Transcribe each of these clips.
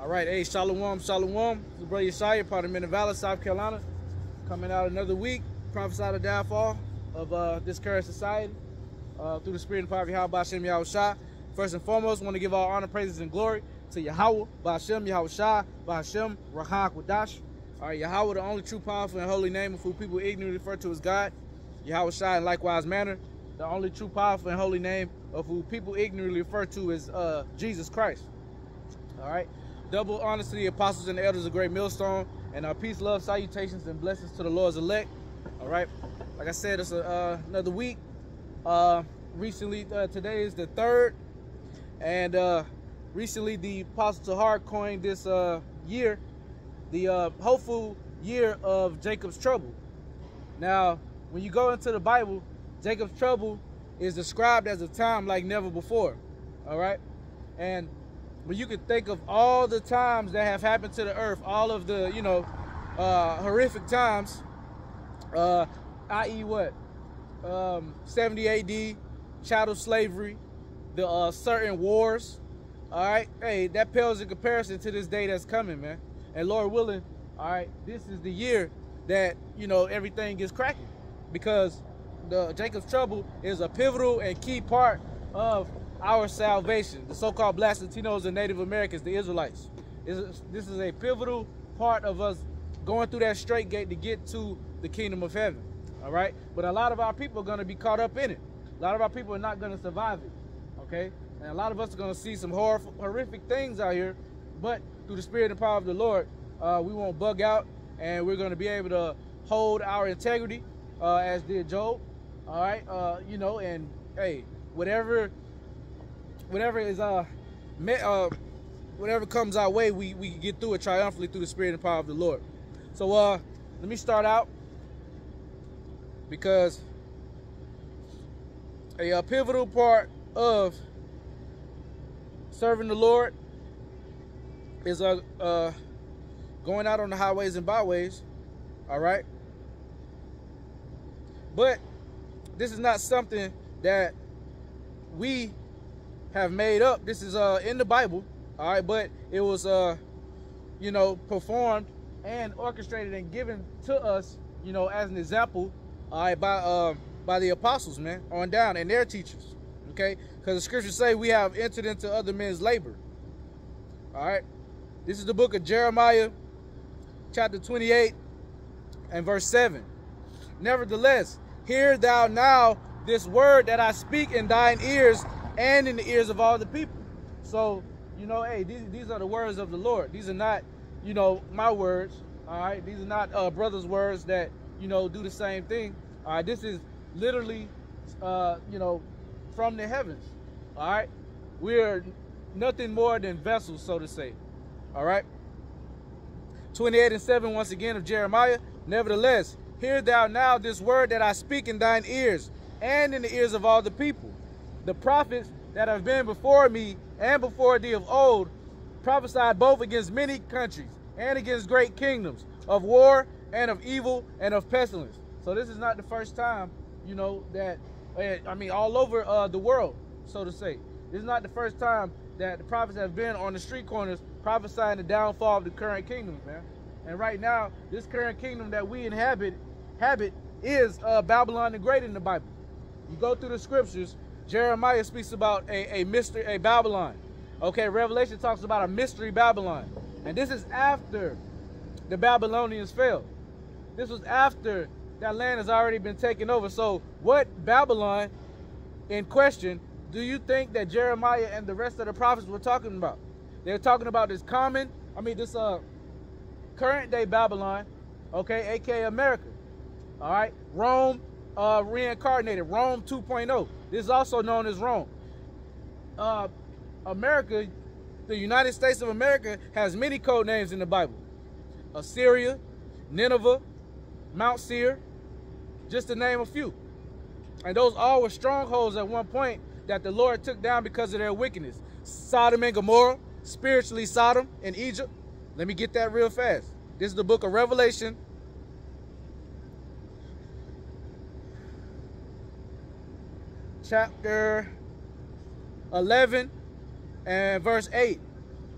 All right, hey, shalom, shalom. This is Brother Yeshaya, part of Men of Valor, South Carolina. Coming out another week, prophesy the downfall of this current society through the spirit and power of Yahweh Ba'Shem Yahweh Shai. First and foremost, want to give all honor, praises, and glory to Yahweh Ba'Shem Yahweh Shai, Ba'Shem Rahak Wadash. All right, Yahweh, the only true, powerful, and holy name of who people ignorantly refer to as God. Yahweh Shai, in likewise manner, the only true, powerful, and holy name of who people ignorantly refer to as Jesus Christ. All right. Double honors to the apostles and the elders of Great Millstone, and peace, love, salutations, and blessings to the Lord's elect. All right, like I said, it's another week. Recently, today is the 3rd, and recently the Apostle Tahar coined this year the hopeful year of Jacob's trouble. Now, when you go into the Bible, Jacob's trouble is described as a time like never before. All right, and when you can think of all the times that have happened to the earth, all of the, horrific times, i.e. what? 70 AD, chattel slavery, the certain wars, all right? Hey, that pales in comparison to this day that's coming, man. And Lord willing, all right, this is the year that, everything gets cracking, because the Jacob's trouble is a pivotal and key part of our salvation, the so-called Blacks, Latinos, and Native Americans, the Israelites. This is a pivotal part of us going through that straight gate to get to the kingdom of heaven, all right? But a lot of our people are going to be caught up in it. A lot of our people are not going to survive it, okay? And a lot of us are going to see some horrific things out here, but through the spirit and power of the Lord, we won't bug out, and we're going to be able to hold our integrity, as did Job, all right? And hey, whatever is whatever comes our way, we can get through it triumphantly through the spirit and power of the Lord. So let me start out, because a pivotal part of serving the Lord is going out on the highways and byways, all right? But this is not something that we have made up. This is in the Bible, all right, but it was performed and orchestrated and given to us, as an example, all right, by the apostles, man, on down, and their teachers, okay? Because the scriptures say we have entered into other men's labor. All right, this is the book of Jeremiah, chapter 28 and verse 7. Nevertheless, hear thou now this word that I speak in thine ears and in the ears of all the people. So, hey, these are the words of the Lord. These are not, my words, all right? These are not brothers' words that, do the same thing. All right, this is literally, from the heavens, all right? We're nothing more than vessels, so to say, all right? 28 and 7, once again, of Jeremiah. Nevertheless, hear thou now this word that I speak in thine ears and in the ears of all the people. The prophets that have been before me and before thee of old prophesied both against many countries and against great kingdoms, of war and of evil and of pestilence. So this is not the first time, that, all over the world, so to say. This is not the first time that the prophets have been on the street corners prophesying the downfall of the current kingdoms, man. And right now, this current kingdom that we inhabit is Babylon the Great in the Bible. You go through the scriptures, Jeremiah speaks about a mystery, a Babylon. Okay, Revelation talks about a mystery Babylon. And this is after the Babylonians fell. This was after that land has already been taken over. So what Babylon in question do you think that Jeremiah and the rest of the prophets were talking about? They're talking about this current day Babylon, okay, aka America. All right, Rome reincarnated, Rome 2.0. This is also known as Rome. America, the United States of America, has many code names in the Bible. Assyria, Nineveh, Mount Seir, just to name a few. And those all were strongholds at one point that the Lord took down because of their wickedness. Sodom and Gomorrah, spiritually Sodom in Egypt. Let me get that real fast. This is the book of Revelation, chapter 11 and verse 8.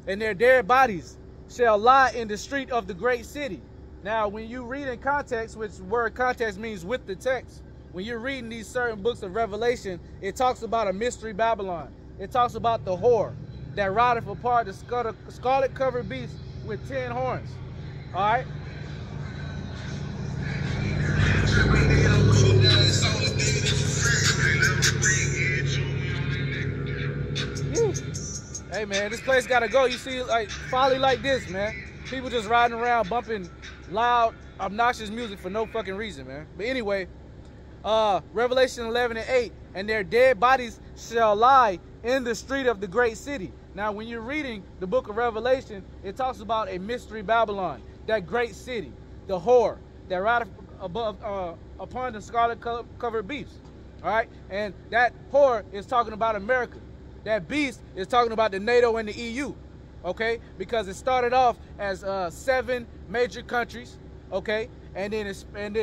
and their dead bodies shall lie in the street of the great city. Now, when you read in context, which word context means with the text, when you're reading these certain books of Revelation, it talks about a mystery Babylon. It talks about the whore that rideth apart the scarlet-covered beast with 10 horns. All right? Hey, man, this place got to go. You see, like, folly like this, man. People just riding around bumping loud, obnoxious music for no fucking reason, man. But anyway, Revelation 11:8, and their dead bodies shall lie in the street of the great city. Now, when you're reading the book of Revelation, it talks about a mystery Babylon, that great city, the whore that rideth upon the scarlet-covered beast. All right, and that whore is talking about America. That beast is talking about the NATO and the EU. Okay, because it started off as 7 major countries. Okay, and then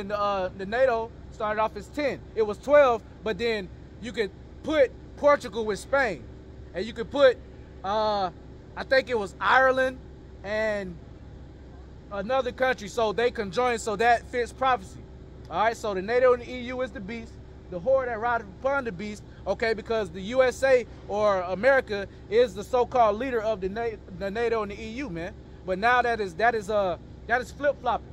the NATO started off as 10. It was 12, but then you could put Portugal with Spain, and you could put I think it was Ireland and another country, so they conjoined, so that fits prophecy. All right, so the NATO and the EU is the beast, the whore that rideth upon the beast. Okay, because the USA or America is the so-called leader of the NATO and the EU, man. But now that is flip-flopping.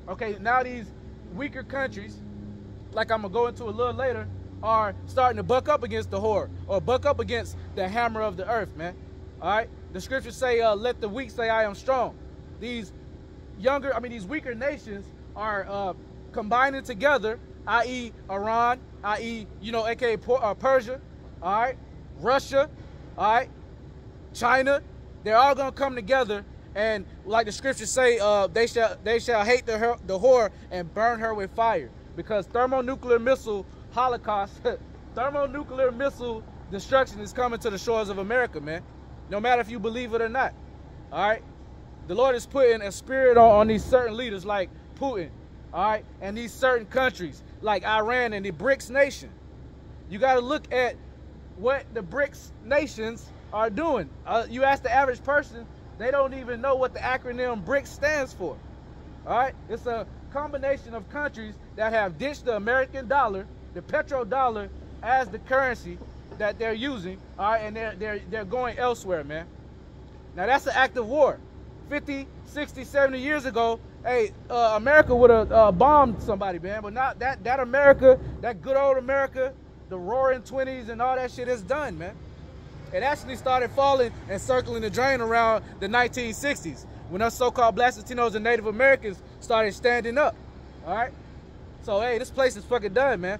Okay, now these weaker countries, like I'm gonna go into a little later, are starting to buck up against the whore or buck up against the hammer of the earth, man. All right, the scriptures say, "Let the weak say, I am strong." These weaker nations are combining together, i.e. Iran, i.e., aka Persia, all right, Russia, all right, China. They're all gonna come together, and like the scriptures say, they shall hate the whore and burn her with fire, because thermonuclear missile holocaust, thermonuclear missile destruction is coming to the shores of America, man. No matter if you believe it or not, all right. The Lord is putting a spirit on these certain leaders like Putin, all right, and these certain countries like Iran and the BRICS nation. You got to look at what the BRICS nations are doing. You ask the average person, they don't even know what the acronym BRICS stands for. All right, it's a combination of countries that have ditched the American dollar, the petrodollar, as the currency that they're using. All right, and they're going elsewhere, man. Now that's an act of war. 50, 60, 70 years ago, hey, America would have bombed somebody, man. But not that America, that good old America, the roaring 20s and all that shit is done, man. It actually started falling and circling the drain around the 1960s when us so-called Black Latinos and Native Americans started standing up. All right? So, hey, this place is fucking done, man.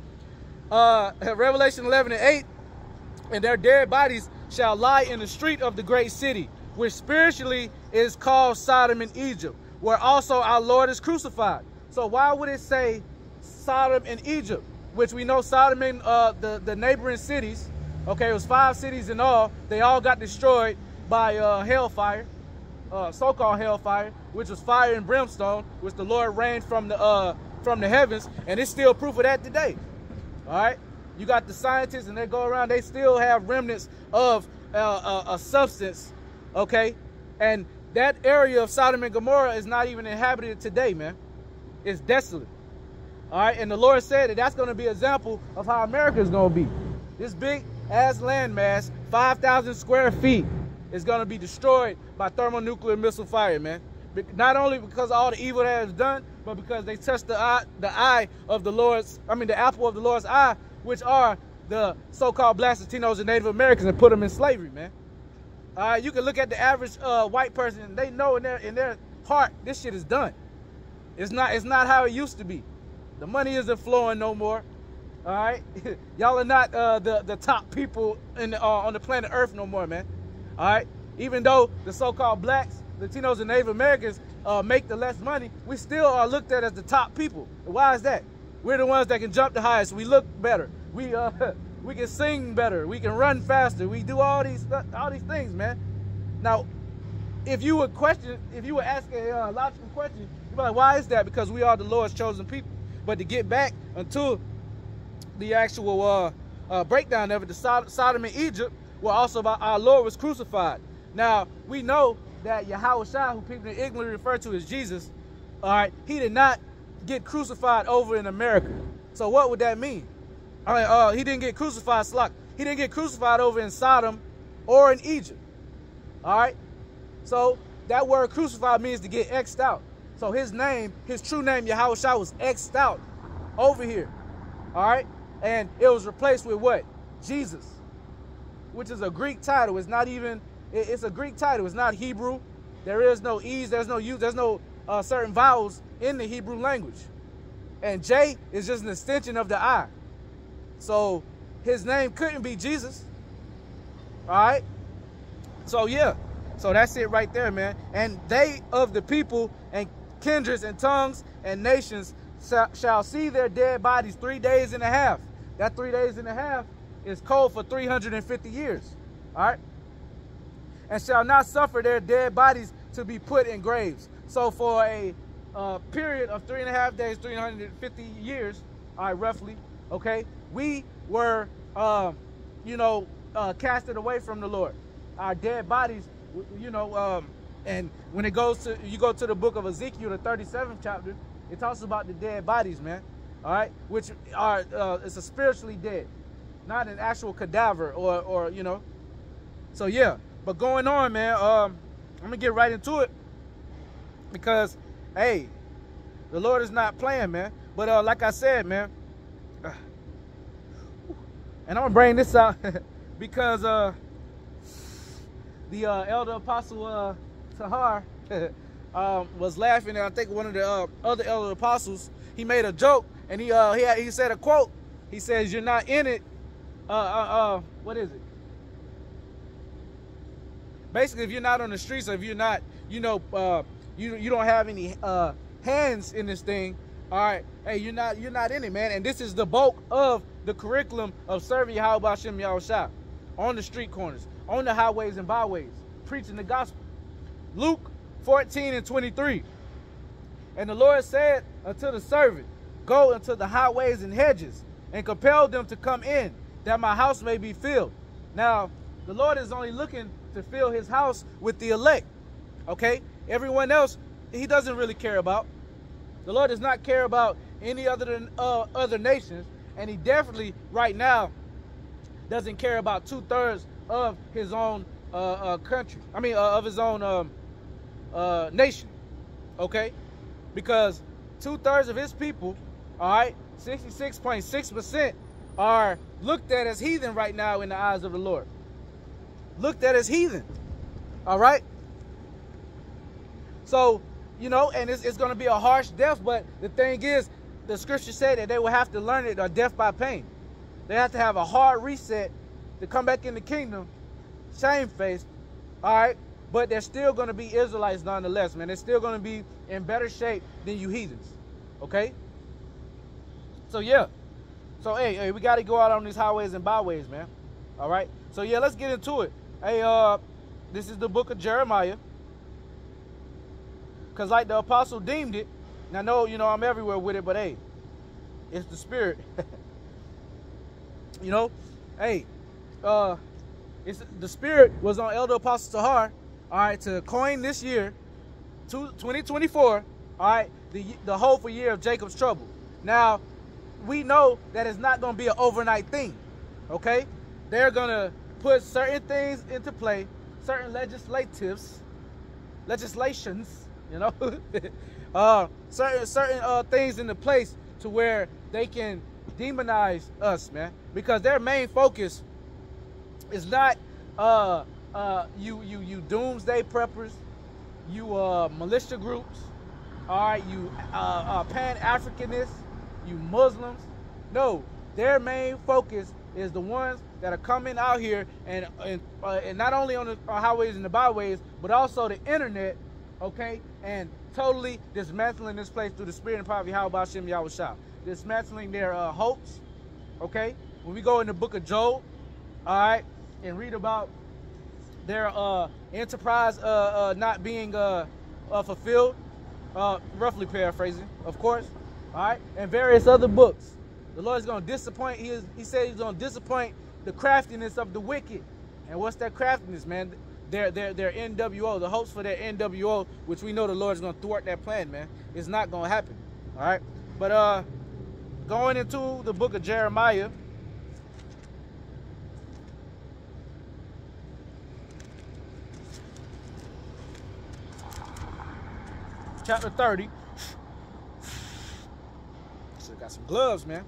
Revelation 11:8, and their dead bodies shall lie in the street of the great city, which spiritually is called Sodom and Egypt, where also our Lord is crucified. So why would it say Sodom and Egypt, which we know Sodom and the neighboring cities, okay, it was 5 cities in all, they all got destroyed by hellfire, so-called hellfire, which was fire and brimstone, which the Lord rained from the heavens, and it's still proof of that today. All right, you got the scientists, and they go around, they still have remnants of a substance. Okay, and that area of Sodom and Gomorrah is not even inhabited today, man. It's desolate. All right, and the Lord said that that's going to be an example of how America is going to be. This big ass landmass, 5,000 square feet, is going to be destroyed by thermonuclear missile fire, man. Not only because of all the evil that is done, but because they touched the eye of the Lord's, the apple of the Lord's eye, which are the so-called Black Latinos and Native Americans, and put them in slavery, man. You can look at the average white person, and they know in their heart this shit is done. It's not how it used to be. The money isn't flowing no more. All right, y'all are not the top people on the planet Earth no more, man. All right, even though the so-called blacks, Latinos, and Native Americans make the less money, we still are looked at as the top people. Why is that? We're the ones that can jump the highest. We look better. We can sing better. We can run faster. We do all these things, man. Now, if you would ask a logical question, you'd be like, why is that? Because we are the Lord's chosen people. But to get back until the actual breakdown of it, the Sodom and Egypt, where also our Lord was crucified. Now, we know that Yahushua, who people ignorantly refer to as Jesus, all right, he did not get crucified over in America. So what would that mean? He didn't get crucified, he didn't get crucified over in Sodom or in Egypt. All right? So that word crucified means to get X'd out. So his name, his true name, Yahushua, was X'd out over here. All right? And it was replaced with what? Jesus, which is a Greek title. It's not even, it's a Greek title. It's not Hebrew. There is no E's, there's no U's, there's no certain vowels in the Hebrew language. And J is just an extension of the I. So his name couldn't be Jesus. All right? So yeah. So that's it right there, man. And they of the people and kindreds and tongues and nations shall see their dead bodies 3 days and a half. That 3 days and a half is code for 350 years. All right? And shall not suffer their dead bodies to be put in graves. So for a period of 3.5 days, 350 years, all right, roughly, okay, we were, casted away from the Lord. Our dead bodies, and when it goes to, you go to the book of Ezekiel, the 37th chapter, it talks about the dead bodies, man, all right, which are, it's a spiritually dead, not an actual cadaver or so yeah. But going on, man, I'm gonna get right into it because, hey, the Lord is not playing, man. But like I said, man, and I'm gonna bring this out because the elder apostle Tahar was laughing, and I think one of the other elder apostles, he made a joke, and he said a quote. He says, "You're not in it." What is it? Basically, if you're not on the streets, or if you're not, you don't have any hands in this thing. All right, hey, you're not in it, man. And this is the bulk of the curriculum of serving Yahweh Hashem Yahushua on the street corners, on the highways and byways, preaching the gospel. Luke 14:23. And the Lord said unto the servant, "Go into the highways and hedges, and compel them to come in, that my house may be filled." Now, the Lord is only looking to fill his house with the elect. Okay? Everyone else, he doesn't really care about. The Lord does not care about any other than other nations, and he definitely right now doesn't care about 2/3 of his own country. I mean, of his own nation. Okay? Because 2/3 of his people, all right, 66.6% are looked at as heathen right now in the eyes of the Lord. Looked at as heathen. All right? So, and it's going to be a harsh death, but the thing is, the scripture said that they will have to learn it, or death by pain. They have to have a hard reset to come back in the kingdom, shamefaced, all right? But they're still going to be Israelites nonetheless, man. They're still going to be in better shape than you heathens, okay? So, yeah. So, hey, we got to go out on these highways and byways, man, all right? So, yeah, let's get into it. Hey, this is the book of Jeremiah. Because like the apostle deemed it, and I know, I'm everywhere with it, but hey, it's the spirit. Hey, it's the spirit was on Elder Apostle Tahar, all right, to coin this year, 2024, all right, the hopeful year of Jacob's trouble. Now, we know that it's not going to be an overnight thing, okay? They're going to put certain things into play, certain legislations, certain things into place to where they can demonize us, man, because their main focus is not you doomsday preppers, you militia groups, all right, you pan-Africanists, you Muslims. No, their main focus is the ones that are coming out here and not only on the highways and the byways, but also the internet, okay, and totally dismantling this place through the spirit and power of Yahweh Hashem Yahushua. Dismantling their hopes, okay? When we go in the book of Job, all right, and read about their enterprise not being fulfilled, roughly paraphrasing, of course, all right, and various other books. The Lord is going to disappoint, he said he's going to disappoint the craftiness of the wicked. And what's that craftiness, man? their NWO, the hopes for their NWO, which we know the Lord's going to thwart that plan, man. It's not going to happen. All right. But going into the book of Jeremiah, chapter 30. Still got some gloves, man.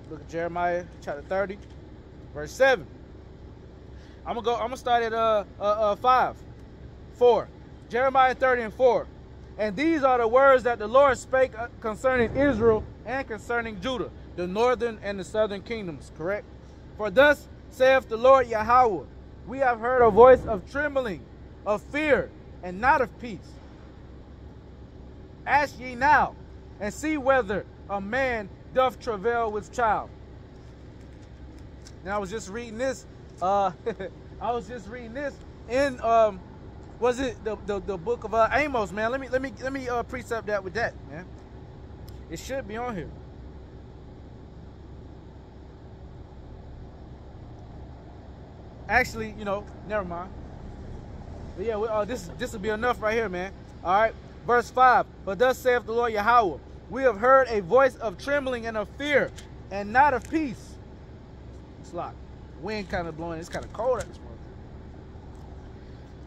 Look at Jeremiah chapter 30, verse 7. I'm gonna start at 4. Jeremiah 30 and 4. And these are the words that the Lord spake concerning Israel and concerning Judah, the northern and the southern kingdoms, correct? For thus saith the Lord Yahweh, we have heard a voice of trembling, of fear, and not of peace. Ask ye now, and see whether a man doth travail with child. Now I was just reading this. I was just reading this in was it the book of Amos, man? Let me precept that with that, man. It should be on here. Actually, you know, never mind. But yeah, this will be enough right here, man. All right, verse 5. But thus saith the Lord Yahweh, we have heard a voice of trembling and of fear, and not of peace. It's like wind kind of blowing. It's kind of cold at this point.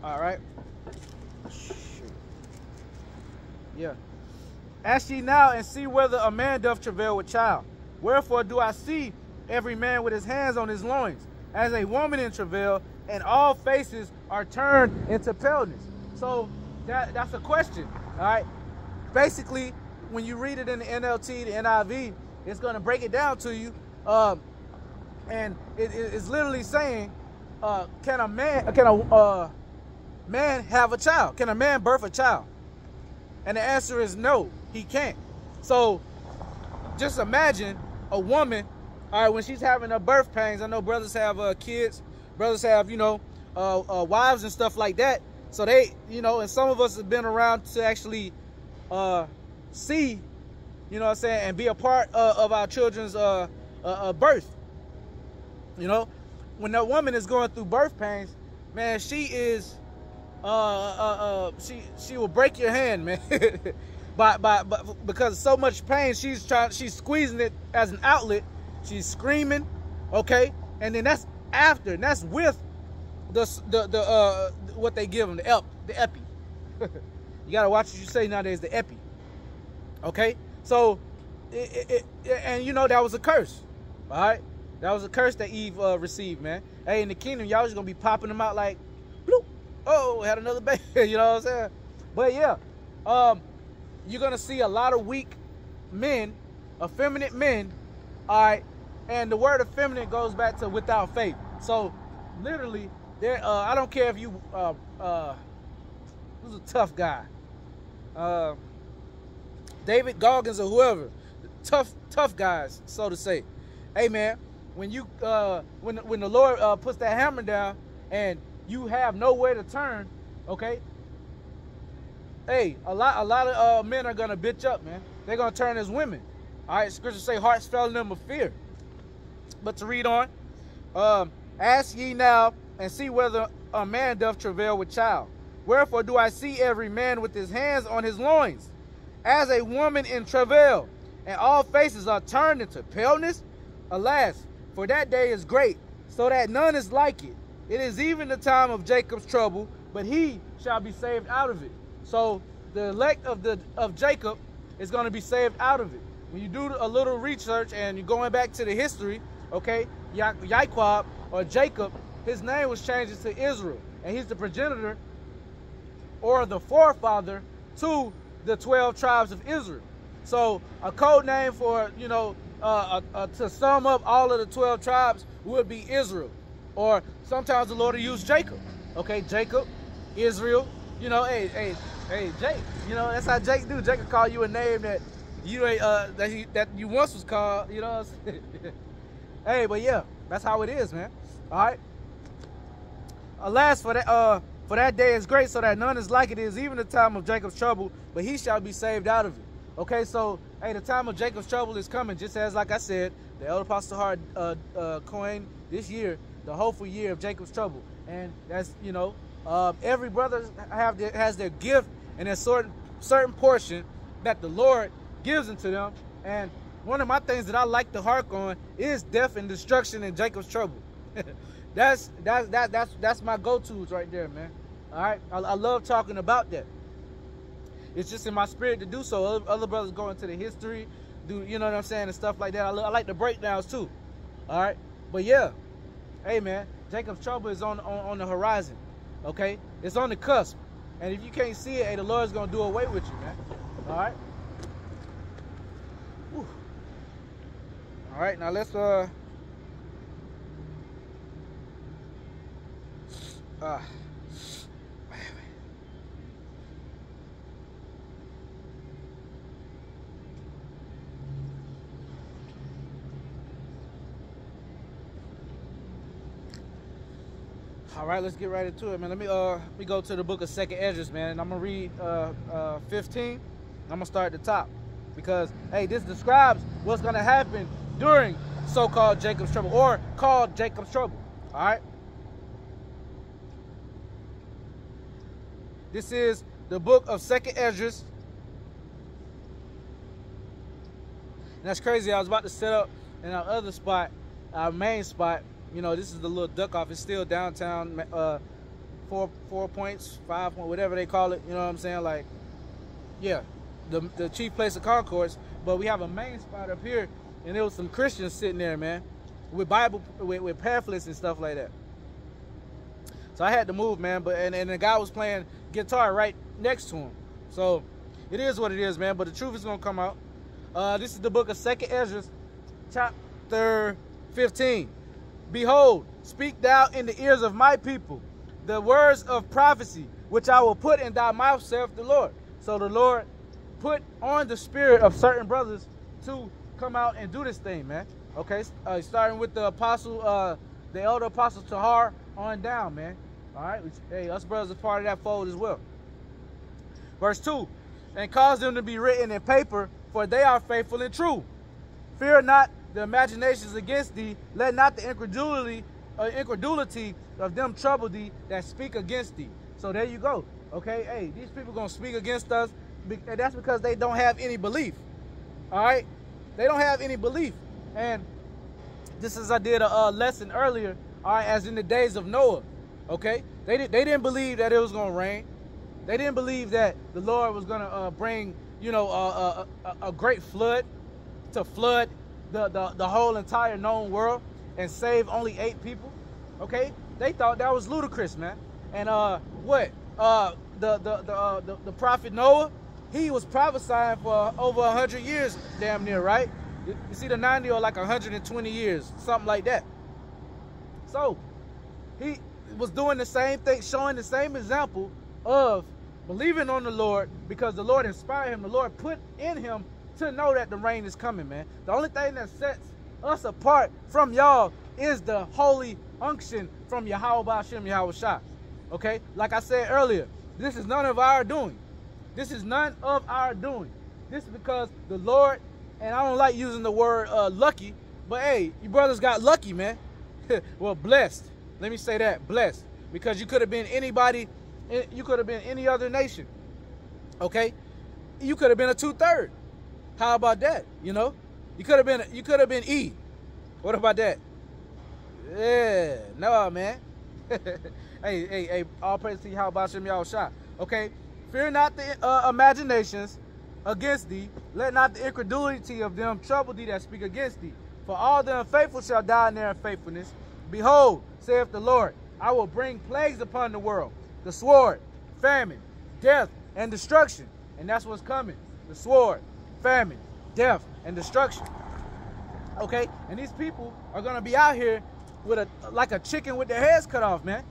All right. Shoot. Yeah. Ask ye now and see whether a man doth travail with child. Wherefore do I see every man with his hands on his loins, as a woman in travail, and all faces are turned into paleness. So that's a question. All right. Basically, when you read it in the NLT, the NIV, it's going to break it down to you. And it's literally saying, can a man have a child? Can a man birth a child? And the answer is no, he can't. So just imagine a woman, all right, when she's having her birth pains. I know brothers have kids, brothers have, you know, wives and stuff like that. So they, you know, and some of us have been around to actually see, you know what I'm saying, and be a part of our children's birth. You know, when that woman is going through birth pains, man, she is she will break your hand, man. but because of so much pain, she's squeezing it as an outlet. She's screaming, okay, and then that's after, and that's with the what they give them, the epi. You gotta watch what you say nowadays, the epi. Okay, so and you know that was a curse, all right. That was a curse that Eve received, man. Hey, in the kingdom, y'all just gonna be popping them out like, bloop. Oh, had another baby. You know what I'm saying? But yeah, you're gonna see a lot of weak men, effeminate men. All right, and the word effeminate goes back to without faith. So literally, there. I don't care if you who's a tough guy, David Goggins or whoever, tough guys, so to say. Hey, man. When you when the Lord puts that hammer down and you have nowhere to turn, okay? Hey, a lot of men are gonna bitch up, man. They're gonna turn as women. All right, scriptures say hearts fell in them of fear. But to read on, ask ye now and see whether a man doth travail with child. Wherefore do I see every man with his hands on his loins, as a woman in travail, and all faces are turned into paleness? Alas, for that day is great, so that none is like it. It is even the time of Jacob's trouble, but he shall be saved out of it. So the elect of Jacob is going to be saved out of it. When you do a little research and you're going back to the history, okay, Yaquab or Jacob, his name was changed to Israel, and he's the progenitor or the forefather to the 12 tribes of Israel. So a code name for, you know, to sum up all of the 12 tribes would be Israel. Or sometimes the Lord will use Jacob. Okay, Jacob, Israel, you know, hey, Jake, you know, that's how Jake do. Jake will call you a name that you ain't that you once was called, you know what I'm saying? Hey, but yeah, that's how it is, man. All right. Alas, for that day is great, so that none is like it. Is even the time of Jacob's trouble, but he shall be saved out of it. Okay, so hey, the time of Jacob's trouble is coming, just as like I said, The elder apostle Hard coined this year the hopeful year of Jacob's trouble, and that's, you know, every brother has their gift and a certain portion that the Lord gives into them. And one of my things that I like to hark on is death and destruction and Jacob's trouble. that's my go-tos right there, man. All right, I love talking about that. It's just in my spirit to do so. Other brothers go into the history, do, you know what I'm saying, and stuff like that. I like the breakdowns too. All right, but yeah, hey man, Jacob's trouble is on the horizon. Okay, it's on the cusp, and if you can't see it, hey, the Lord's gonna do away with you, man. All right. Whew. All right, now let's all right, let's get right into it, man. Let me go to the book of 2nd Esdras, man, and I'm gonna read 15. I'm gonna start at the top because, hey, this describes what's gonna happen during so-called Jacob's trouble, or called Jacob's trouble. All right. This is the book of 2nd Esdras. And that's crazy. I was about to set up in our other spot, our main spot. You know, this is the little duck off. It's still downtown, 4 points, 5 points, whatever they call it. You know what I'm saying? Like, yeah, the chief place of concourse. But we have a main spot up here, and there was some Christians sitting there, man, with Bible, with pamphlets and stuff like that. So I had to move, man. But and the guy was playing guitar right next to him. So it is what it is, man. But the truth is gonna come out. This is the book of 2nd Esdras, chapter 15. Behold, speak thou in the ears of my people the words of prophecy, which I will put in thy mouth, saith the Lord. So the Lord put on the spirit of certain brothers to come out and do this thing, man. Okay, starting with the apostle, the elder apostle Tahar on down, man. All right, hey, us brothers are part of that fold as well. Verse 2, and cause them to be written in paper, for they are faithful and true. Fear not the imaginations against thee, let not the incredulity of them trouble thee that speak against thee. So there you go. Okay, hey, these people gonna speak against us, and that's because they don't have any belief. All right, they don't have any belief. And just as I did a lesson earlier, all right, as in the days of Noah, okay, they didn't believe that it was gonna rain. They didn't believe that the Lord was gonna bring, you know, a great flood to flood the whole entire known world and save only 8 people. Okay, they thought that was ludicrous, man. And the prophet Noah, he was prophesying for over 100 years, damn near, right? You see, the 90 or like 120 years, something like that. So he was doing the same thing, showing the same example of believing on the Lord, because the Lord inspired him. The Lord put in him to know that the rain is coming, man. The only thing that sets us apart from y'all is the holy unction from Yahweh Ba'ashem Yahweh Shah. Okay? Like I said earlier, this is none of our doing. This is none of our doing. This is because the Lord, and I don't like using the word lucky, but hey, you brothers got lucky, man. Well, blessed. Let me say that, blessed. Because you could have been anybody, you could have been any other nation. Okay? You could have been a 2/3. How about that? You know, you could have been E. What about that? Yeah, no, man. hey, all praise to Yahweh Ba'ashem Yahweh Shah. Okay, fear not the imaginations against thee. Let not the incredulity of them trouble thee that speak against thee. For all the unfaithful shall die in their unfaithfulness. Behold, saith the Lord, I will bring plagues upon the world, the sword, famine, death, and destruction. And that's what's coming. The sword, famine, death, and destruction. Okay, and these people are gonna be out here with like a chicken with their heads cut off, man.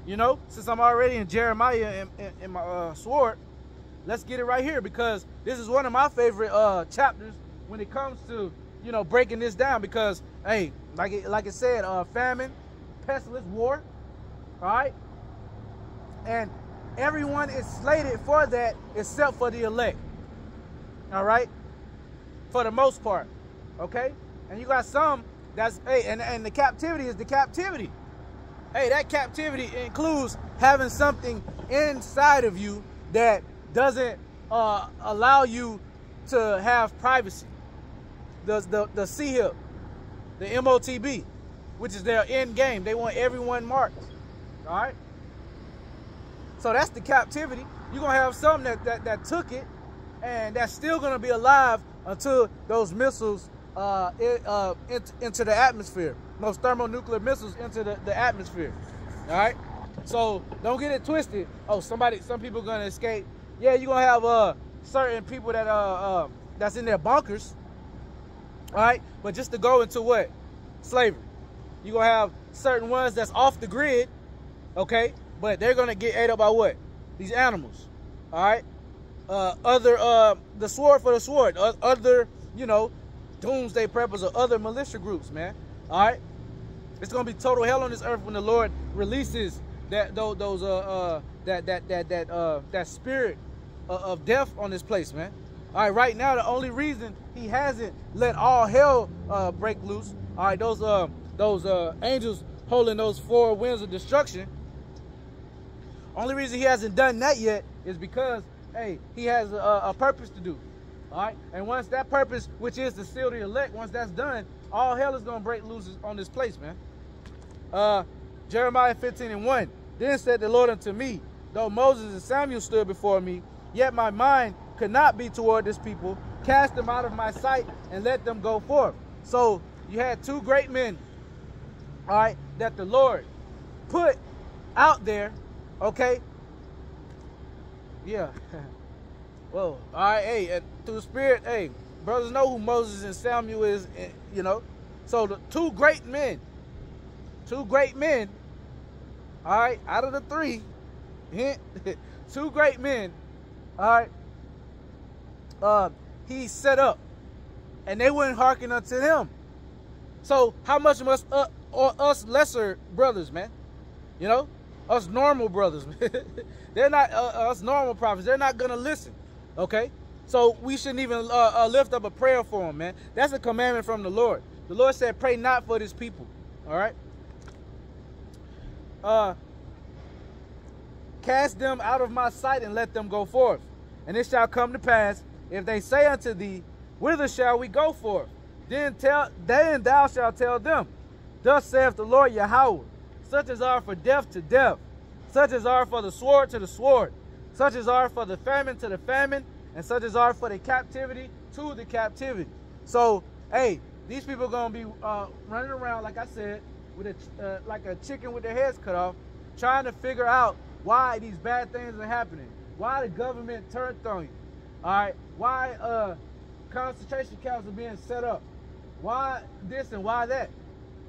You know, since I'm already in Jeremiah in my sword, let's get it right here, because this is one of my favorite chapters when it comes to, you know, breaking this down. Because hey, like it said, famine, pestilence, war. All right, and everyone is slated for that except for the elect. All right, for the most part. Okay, And you got some that's, hey, and the captivity is the captivity. Hey, that captivity includes having something inside of you that doesn't allow you to have privacy. The CHIP, the MOTB, which is their end game. They want everyone marked. All right? So that's the captivity. You're going to have some that took it, and that's still going to be alive until those missiles into the atmosphere. Those thermonuclear missiles into the atmosphere. All right? So don't get it twisted. Oh, some people are going to escape. Yeah, you're going to have certain people that that's in their bunkers. All right? But just to go into what? Slavery. You're going to have certain ones that's off the grid, okay? But they're going to get ate up by what? These animals. All right? The sword for the sword. Other, you know, doomsday preppers or other militia groups, man. All right? It's going to be total hell on this earth when the Lord releases that spirit of death on this place, man. All right, right now, the only reason he hasn't let all hell break loose, all right, those angels holding those four winds of destruction, only reason he hasn't done that yet is because, hey, he has a purpose to do, all right? And once that purpose, which is to seal the elect, once that's done, all hell is going to break loose on this place, man. Jeremiah 15:1, then said the Lord unto me, though Moses and Samuel stood before me, yet my mind could not be toward this people. Cast them out of my sight and let them go forth. So you had two great men, all right, that the Lord put out there, okay? Yeah. Whoa. All right, hey, through the Spirit, hey, brothers know who Moses and Samuel is, you know. So the two great men, all right, out of the three, two great men, all right, he set up, and they wouldn't hearken unto him. So how much must us lesser brothers, man? You know, us normal brothers, they're not us normal prophets. They're not gonna listen. Okay, so we shouldn't even lift up a prayer for them, man. That's a commandment from the Lord. The Lord said, "Pray not for this people." All right. Cast them out of my sight and let them go forth. And it shall come to pass, if they say unto thee, whither shall we go forth? Then thou shalt tell them, thus saith the Lord Yahweh, such as are for death to death, such as are for the sword to the sword, such as are for the famine to the famine, and such as are for the captivity to the captivity. So, hey, these people are going to be running around, like I said, with like a chicken with their heads cut off, trying to figure out why these bad things are happening, why the government turned on you, all right, why concentration camps are being set up, why this and why that.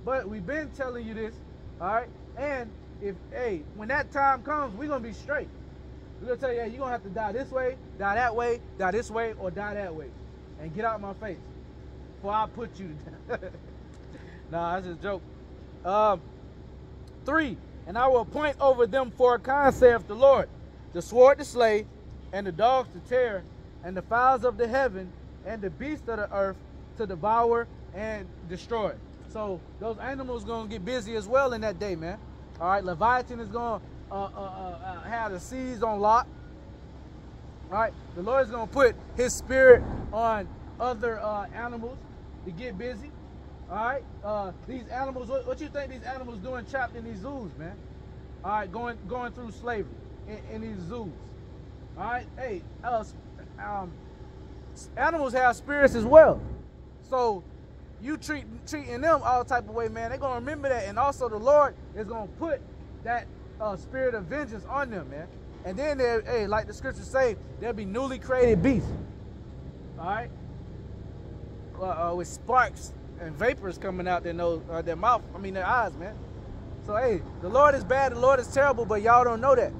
But we've been telling you this, all right, and if, hey, when that time comes, we're going to be straight. We're going to tell you, hey, you're going to have to die this way, die that way, die this way, or die that way, and get out of my face before I put you to death. Nah, that's just a joke. 3, and I will appoint over them for a kind, saith the Lord, the sword to slay, and the dogs to tear, and the fowls of the heaven, and the beasts of the earth to devour and destroy. So those animals going to get busy as well in that day, man. All right, Leviathan is going to have the seas on lock. All right, the Lord is going to put his spirit on other animals to get busy. All right, these animals, what you think these animals doing trapped in these zoos, man? All right, going through slavery in these zoos. All right, hey, animals have spirits as well. So you treating them all type of way, man, they're going to remember that. And also the Lord is going to put that spirit of vengeance on them, man. And then, hey, like the scriptures say, there'll be newly created beasts. All right, with sparks and vapors coming out their nose, their mouth, their eyes, man. So, hey, the Lord is bad, the Lord is terrible, but y'all don't know that.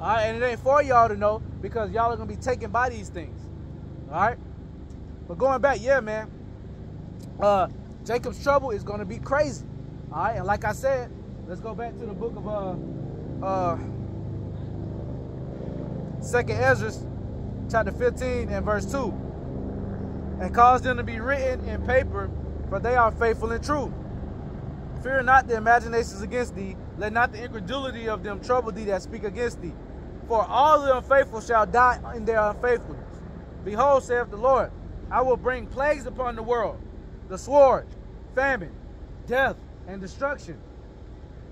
All right, and it ain't for y'all to know because y'all are going to be taken by these things. All right, but going back, yeah, man, Jacob's trouble is going to be crazy. All right, and like I said, let's go back to the book of 2nd Ezra, chapter 15 and verse 2. And cause them to be written in paper for they are faithful and true. Fear not the imaginations against thee, let not the incredulity of them trouble thee that speak against thee. For all the unfaithful shall die in their unfaithfulness. Behold, saith the Lord, I will bring plagues upon the world, the sword, famine, death, and destruction.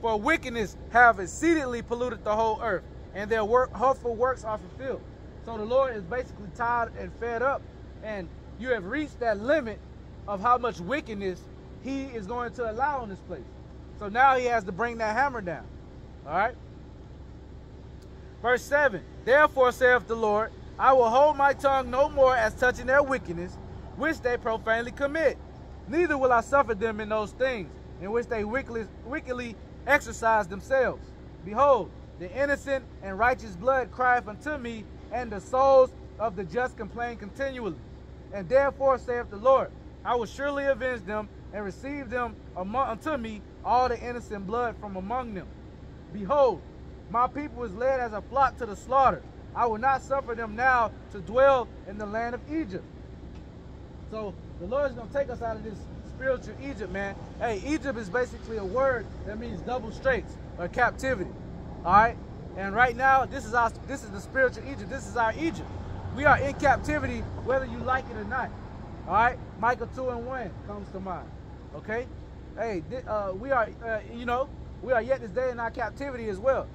For wickedness have exceedingly polluted the whole earth, and their hurtful works are fulfilled. So the Lord is basically tired and fed up, and you have reached that limit of how much wickedness he is going to allow in this place. So now he has to bring that hammer down. All right? Verse 7, therefore saith the Lord, I will hold my tongue no more as touching their wickedness, which they profanely commit. Neither will I suffer them in those things, in which they wickedly exercise themselves. Behold, the innocent and righteous blood crieth unto me, and the souls of the just complain continually. And therefore saith the Lord, I will surely avenge them, and receive them unto me all the innocent blood from among them. Behold, my people is led as a flock to the slaughter. I will not suffer them now to dwell in the land of Egypt. So the Lord is going to take us out of this spiritual Egypt, man. Hey, Egypt is basically a word that means double straits or captivity. All right? And right now, this is the spiritual Egypt. This is our Egypt. We are in captivity whether you like it or not. All right? Micah 2:1 comes to mind. Okay? Hey, we are, we are yet this day in our captivity as well.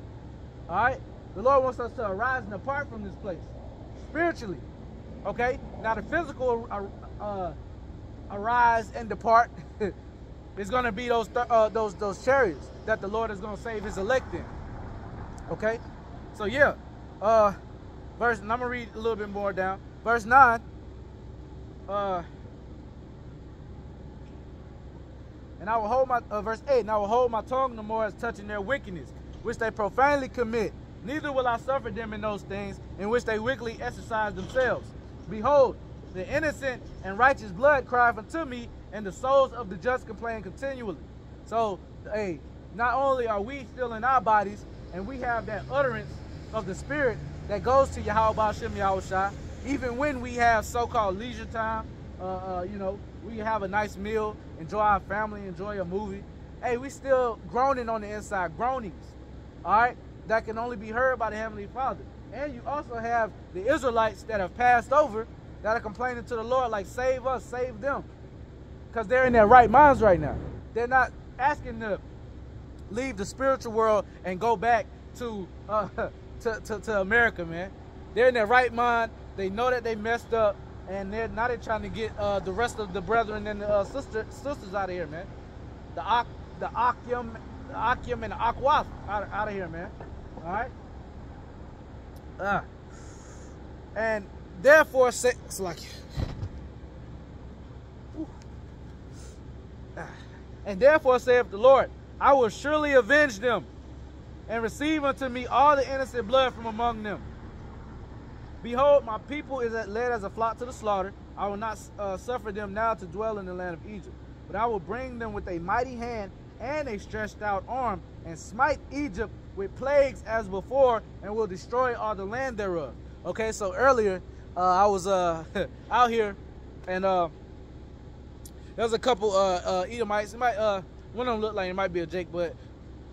All right? The Lord wants us to arise and depart from this place spiritually. Okay? Now the physical arise and depart is going to be those chariots that the Lord is going to save his elect in. Okay? So yeah. And I'm going to read a little bit more down. Verse 9. And I will hold my verse 8, and I will hold my tongue no more as touching their wickedness, which they profanely commit. Neither will I suffer them in those things in which they wickedly exercise themselves. Behold, the innocent and righteous blood crieth unto me, and the souls of the just complain continually. So, hey, not only are we still in our bodies, and we have that utterance of the Spirit that goes to Yahweh Shem Yahushua, even when we have so-called leisure time, we have a nice meal, enjoy our family, enjoy a movie. Hey, we still groaning on the inside, groanings, all right, that can only be heard by the Heavenly Father. And you also have the Israelites that have passed over that are complaining to the Lord like, save us, save them, because they're in their right minds right now. They're not asking to leave the spiritual world and go back to America, man. They're in their right mind. They know that they messed up, and they're trying to get the rest of the brethren and the sisters out of here, man. The Akim and the Akwath out of here, man. All right. And therefore, it's like, and therefore saith the Lord, I will surely avenge them, and receive unto me all the innocent blood from among them. Behold, my people is led as a flock to the slaughter. I will not suffer them now to dwell in the land of Egypt, but I will bring them with a mighty hand and a stretched out arm, and smite Egypt with plagues as before, and will destroy all the land thereof. Okay, so earlier I was out here, and there was a couple Edomites. It might one of them looked like it might be a Jake, but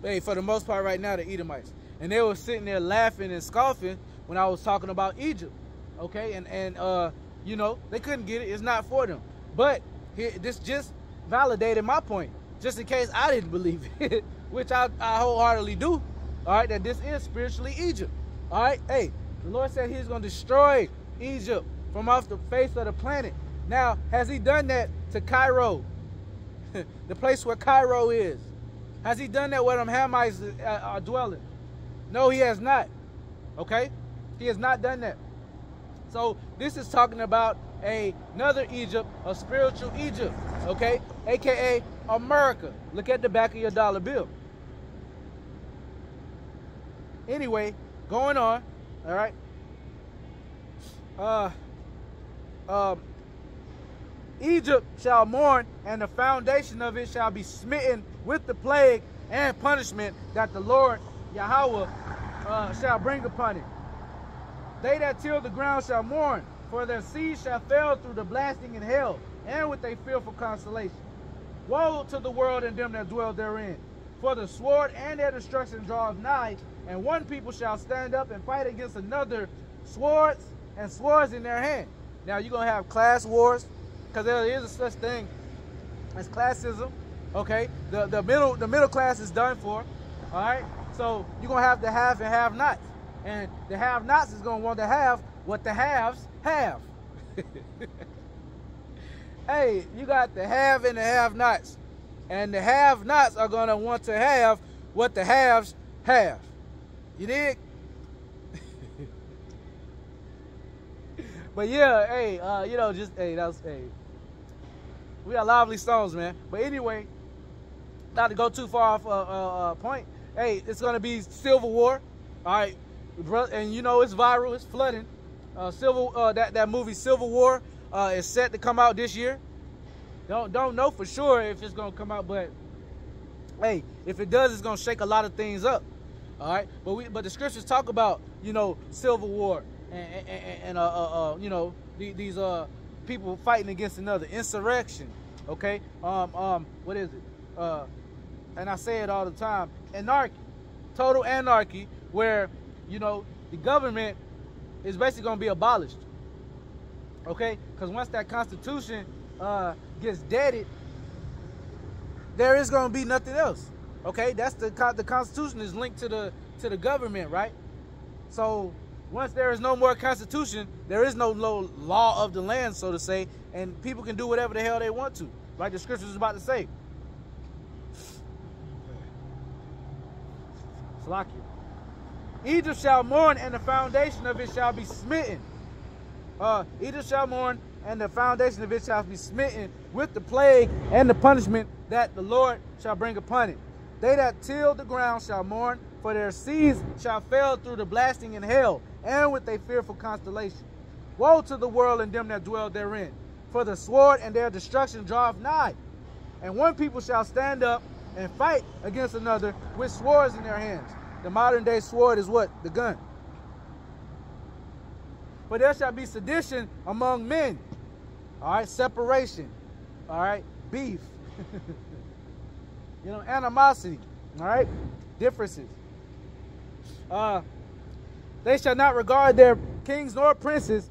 hey, for the most part right now they're Edomites, and they were sitting there laughing and scoffing when I was talking about Egypt. Okay, and they couldn't get it. It's not for them. But here, this just validated my point, just in case I didn't believe it, which I wholeheartedly do. All right, that this is spiritually Egypt. All right, hey, the Lord said he's going to destroy Egypt from off the face of the planet. Now, has he done that to Cairo, the place where Cairo is? Has he done that where them Hamites are dwelling? No, he has not. Okay, he has not done that. So this is talking about another Egypt, a spiritual Egypt, okay, aka America. Look at the back of your dollar bill. Anyway, going on, all right. Egypt shall mourn, and the foundation of it shall be smitten with the plague and punishment that the Lord Yahweh shall bring upon it. They that till the ground shall mourn, for their seed shall fail through the blasting in hell, and with a fearful consolation. Woe to the world and them that dwell therein. For the sword and their destruction draweth nigh, and one people shall stand up and fight against another, swords and swords in their hand. Now you're going to have class wars, because there is a such thing as classism. Okay, the middle class is done for. All right, so you're going to have the have and have-nots. And the have-nots is going to want to have what the haves have. Hey, you got the have and the have-nots. And the have-nots are going to want to have what the haves have. You dig? But yeah, hey, you know, just, hey, that was, hey. We got lively songs, man. But anyway, not to go too far off point. Hey, it's going to be Civil War. All right. And you know, it's viral. It's flooding. That movie Civil War is set to come out this year. Don't know for sure if it's gonna come out, but hey, if it does, it's gonna shake a lot of things up. All right, but the scriptures talk about, you know, Civil War and you know, these people fighting against another, insurrection. Okay, what is it? And I say it all the time, anarchy, total anarchy, where, you know, the government is basically going to be abolished. Okay, because once that Constitution gets deaded, there is going to be nothing else. Okay, that's the Constitution is linked to the government, right? So once there is no more Constitution, there is no law of the land, so to say, and people can do whatever the hell they want to, like the scriptures is about to say. Salakia. Egypt shall mourn, and the foundation of it shall be smitten. Egypt shall mourn, and the foundation of it shall be smitten with the plague and the punishment that the Lord shall bring upon it. They that till the ground shall mourn, for their seeds shall fail through the blasting in hell, and with a fearful constellation. Woe to the world and them that dwell therein, for the sword and their destruction draweth nigh. And one people shall stand up and fight against another with swords in their hands. The modern day sword is what? The gun. For there shall be sedition among men. All right, separation. All right, beef. You know, animosity. All right, differences. They shall not regard their kings nor princes.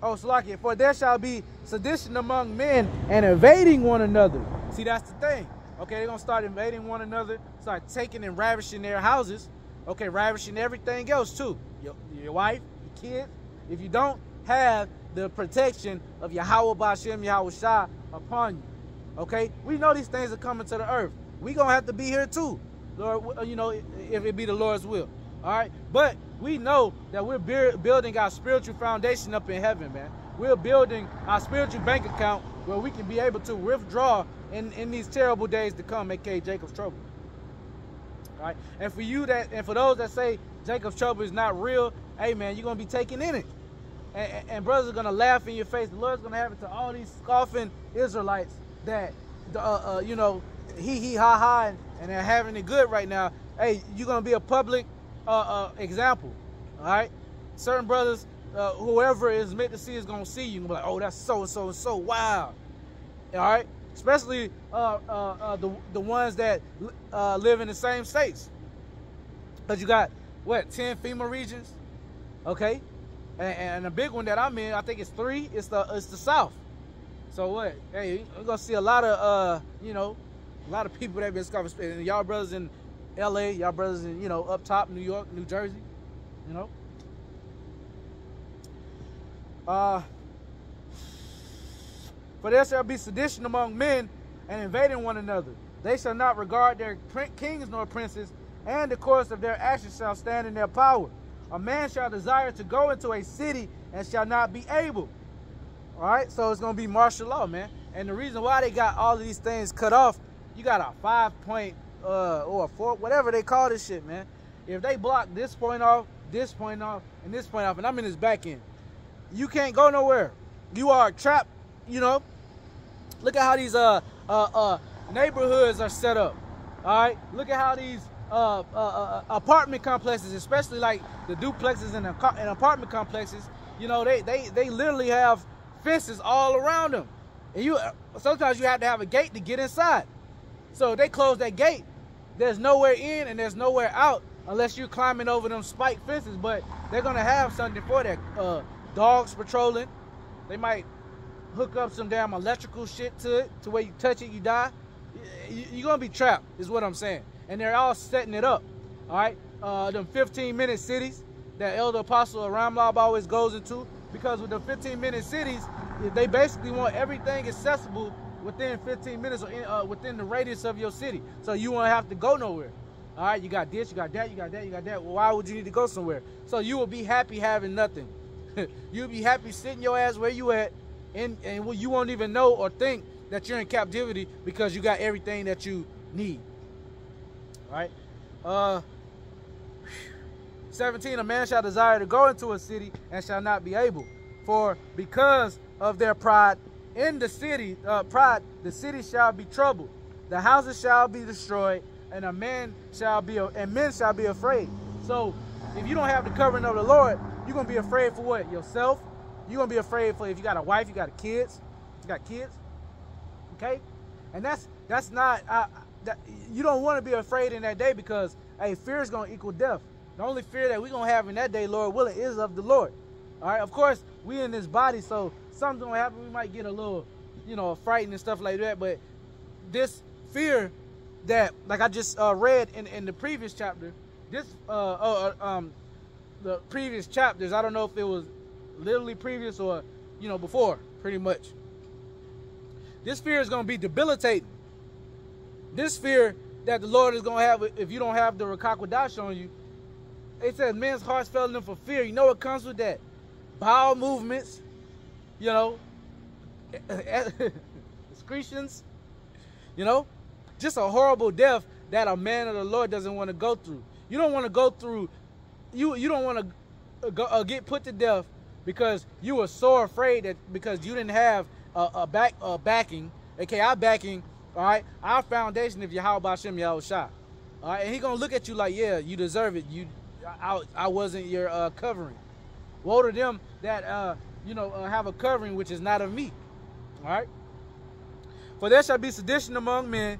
Oh, Salakia, for there shall be sedition among men and invading one another. See, that's the thing. Okay, they're going to start invading one another, start taking and ravishing their houses. Okay, ravishing everything else too. Your wife, your kids. If you don't have the protection of Yahweh Ba'Shem Yahweh Shah upon you. Okay, we know these things are coming to the earth. We're going to have to be here too, Lord, you know, if it be the Lord's will. All right, but we know that we're building our spiritual foundation up in heaven, man. We're building our spiritual bank account where we can be able to withdraw in these terrible days to come, aka Jacob's trouble. All right, and for you and for those that say Jacob's trouble is not real, hey man, you're gonna be taken in it, and brothers are gonna laugh in your face. The Lord's gonna have it to all these scoffing Israelites that you know, he ha ha and they're having it good right now. Hey, you're gonna be a public example. All right, certain brothers, whoever is meant to see is gonna see you and be like, oh, that's so and so and so. Wow. All right, especially the ones that live in the same states, because you got what, 10 FEMA regions, okay, and the big one that I'm in, I think it's 3. It's the South. So what? Hey, we're gonna see a lot of you know, a lot of people that have been scoffing. Y'all brothers in LA, y'all brothers in, you know, up top, New York, New Jersey, you know. For there shall be sedition among men and invading one another. They shall not regard their kings nor princes, and the course of their actions shall stand in their power. A man shall desire to go into a city and shall not be able. All right, so it's going to be martial law, man. And the reason why they got all of these things cut off, you got a 5-point or a 4, whatever they call this shit, man. If they block this point off, this point off, and this point off, and I'm in this back end, you can't go nowhere. You are trapped, you know. Look at how these neighborhoods are set up. All right, look at how these apartment complexes, especially like the duplexes and apartment complexes, you know, they literally have fences all around them. And sometimes you have to have a gate to get inside. So if they close that gate, there's nowhere in and there's nowhere out unless you're climbing over them spike fences. But they're going to have something for that. Dogs patrolling. They might hook up some damn electrical shit to it, to where you touch it, you die. You're going to be trapped, is what I'm saying. And they're all setting it up. All right? Them 15-minute cities that Elder Apostle Ramlob always goes into. Because with the 15-minute cities, they basically want everything accessible within 15 minutes or within the radius of your city. So you won't have to go nowhere. All right? You got this, you got that, you got that, you got that. Well, why would you need to go somewhere? So you will be happy having nothing. You'll be happy sitting your ass where you at, and you won't even know or think that you're in captivity because you got everything that you need. All right? 17, a man shall desire to go into a city and shall not be able. For because of their pride in the city, the city shall be troubled. The houses shall be destroyed, and men shall be afraid. So if you don't have the covering of the Lord, you're going to be afraid for what? Yourself. You're going to be afraid for if you got a wife, you got kids. You got kids. Okay? And that's not, you don't want to be afraid in that day because, hey, fear is going to equal death. The only fear that we're going to have in that day, Lord willing, is of the Lord. All right? Of course, we in this body, so something's going to happen. We might get a little, frightened and stuff like that. But this fear that, like I just read in the previous chapter, the previous chapters, I don't know if it was literally previous or, before, pretty much. This fear is going to be debilitating. This fear that the Lord is going to have if you don't have the Rakakwadash on you. It says men's hearts fell in them for fear. You know what comes with that? Bowel movements, excretions, just a horrible death that a man of the Lord doesn't want to go through. You don't want to go through, you don't want to get put to death because you were so afraid that because you didn't have a backing, aka backing, all right, our foundation of Yahweh B'Shem Yahushua. All right, and he gonna look at you like, yeah, you deserve it. I wasn't your covering. Woe to them that have a covering which is not of me. All right. For there shall be sedition among men,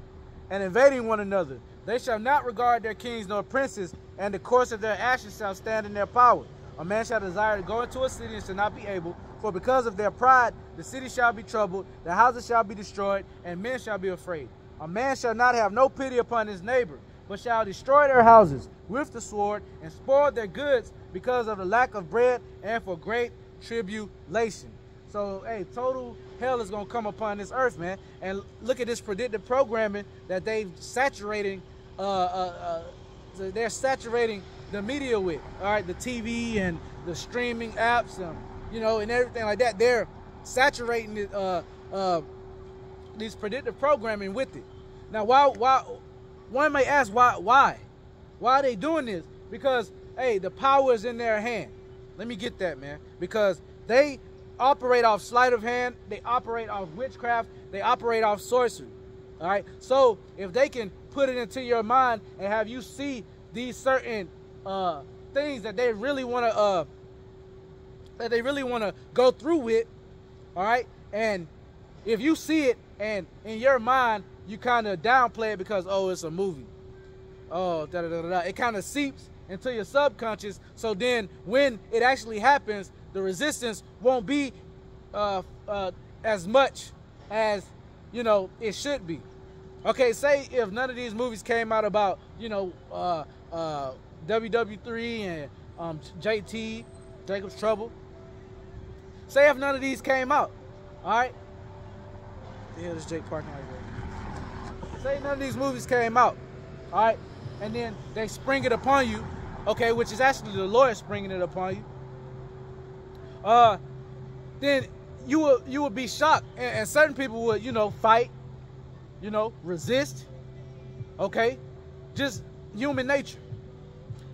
and invading one another. They shall not regard their kings nor princes, and the course of their actions shall stand in their power. A man shall desire to go into a city and shall not be able, for because of their pride the city shall be troubled, the houses shall be destroyed, and men shall be afraid. A man shall not have no pity upon his neighbor, but shall destroy their houses with the sword, and spoil their goods because of the lack of bread and for great tribulation. So, hey, total hell is going to come upon this earth, man. And look at this predictive programming that they're saturating the media with. All right, the TV and the streaming apps, and everything like that. They're saturating these predictive programming with it. Now, why? One may ask why? Why are they doing this? Because, hey, the power is in their hand. Let me get that, man. Because they operate off sleight of hand. They operate off witchcraft. They operate off sorcery. All right. So if they can put it into your mind and have you see these certain things that they really want to go through with, all right, and if you see it and in your mind you kind of downplay it because, oh, it's a movie, oh, da da da da, it kind of seeps into your subconscious. So then when it actually happens, the resistance won't be as much as it should be. Okay, say if none of these movies came out about WW3 and JT, Jacob's Trouble. Say if none of these came out, all right. Yeah, this Jake parking right there. Say none of these movies came out, all right, and then they spring it upon you, okay, which is actually the Lord springing it upon you. Then you would be shocked, and certain people would fight, resist, okay, just human nature.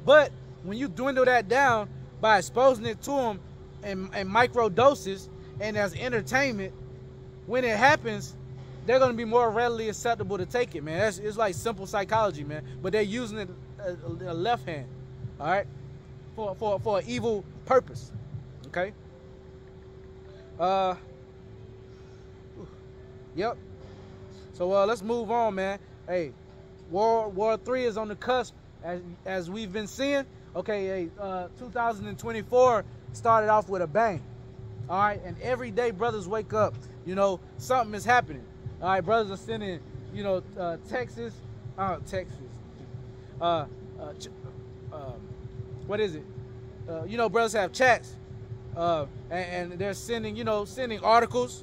But when you dwindle that down by exposing it to them in micro doses and as entertainment, when it happens, they're going to be more readily acceptable to take it, man. It's like simple psychology, man. But they're using it a left hand, all right, for an evil purpose, okay. Yep. So let's move on, man. Hey, World War III is on the cusp, as we've been seeing. Okay, 2024 started off with a bang. All right, and every day brothers wake up, you know, something is happening. All right, brothers are sending, you know, what is it? You know, brothers have chats, and they're sending, you know, sending articles,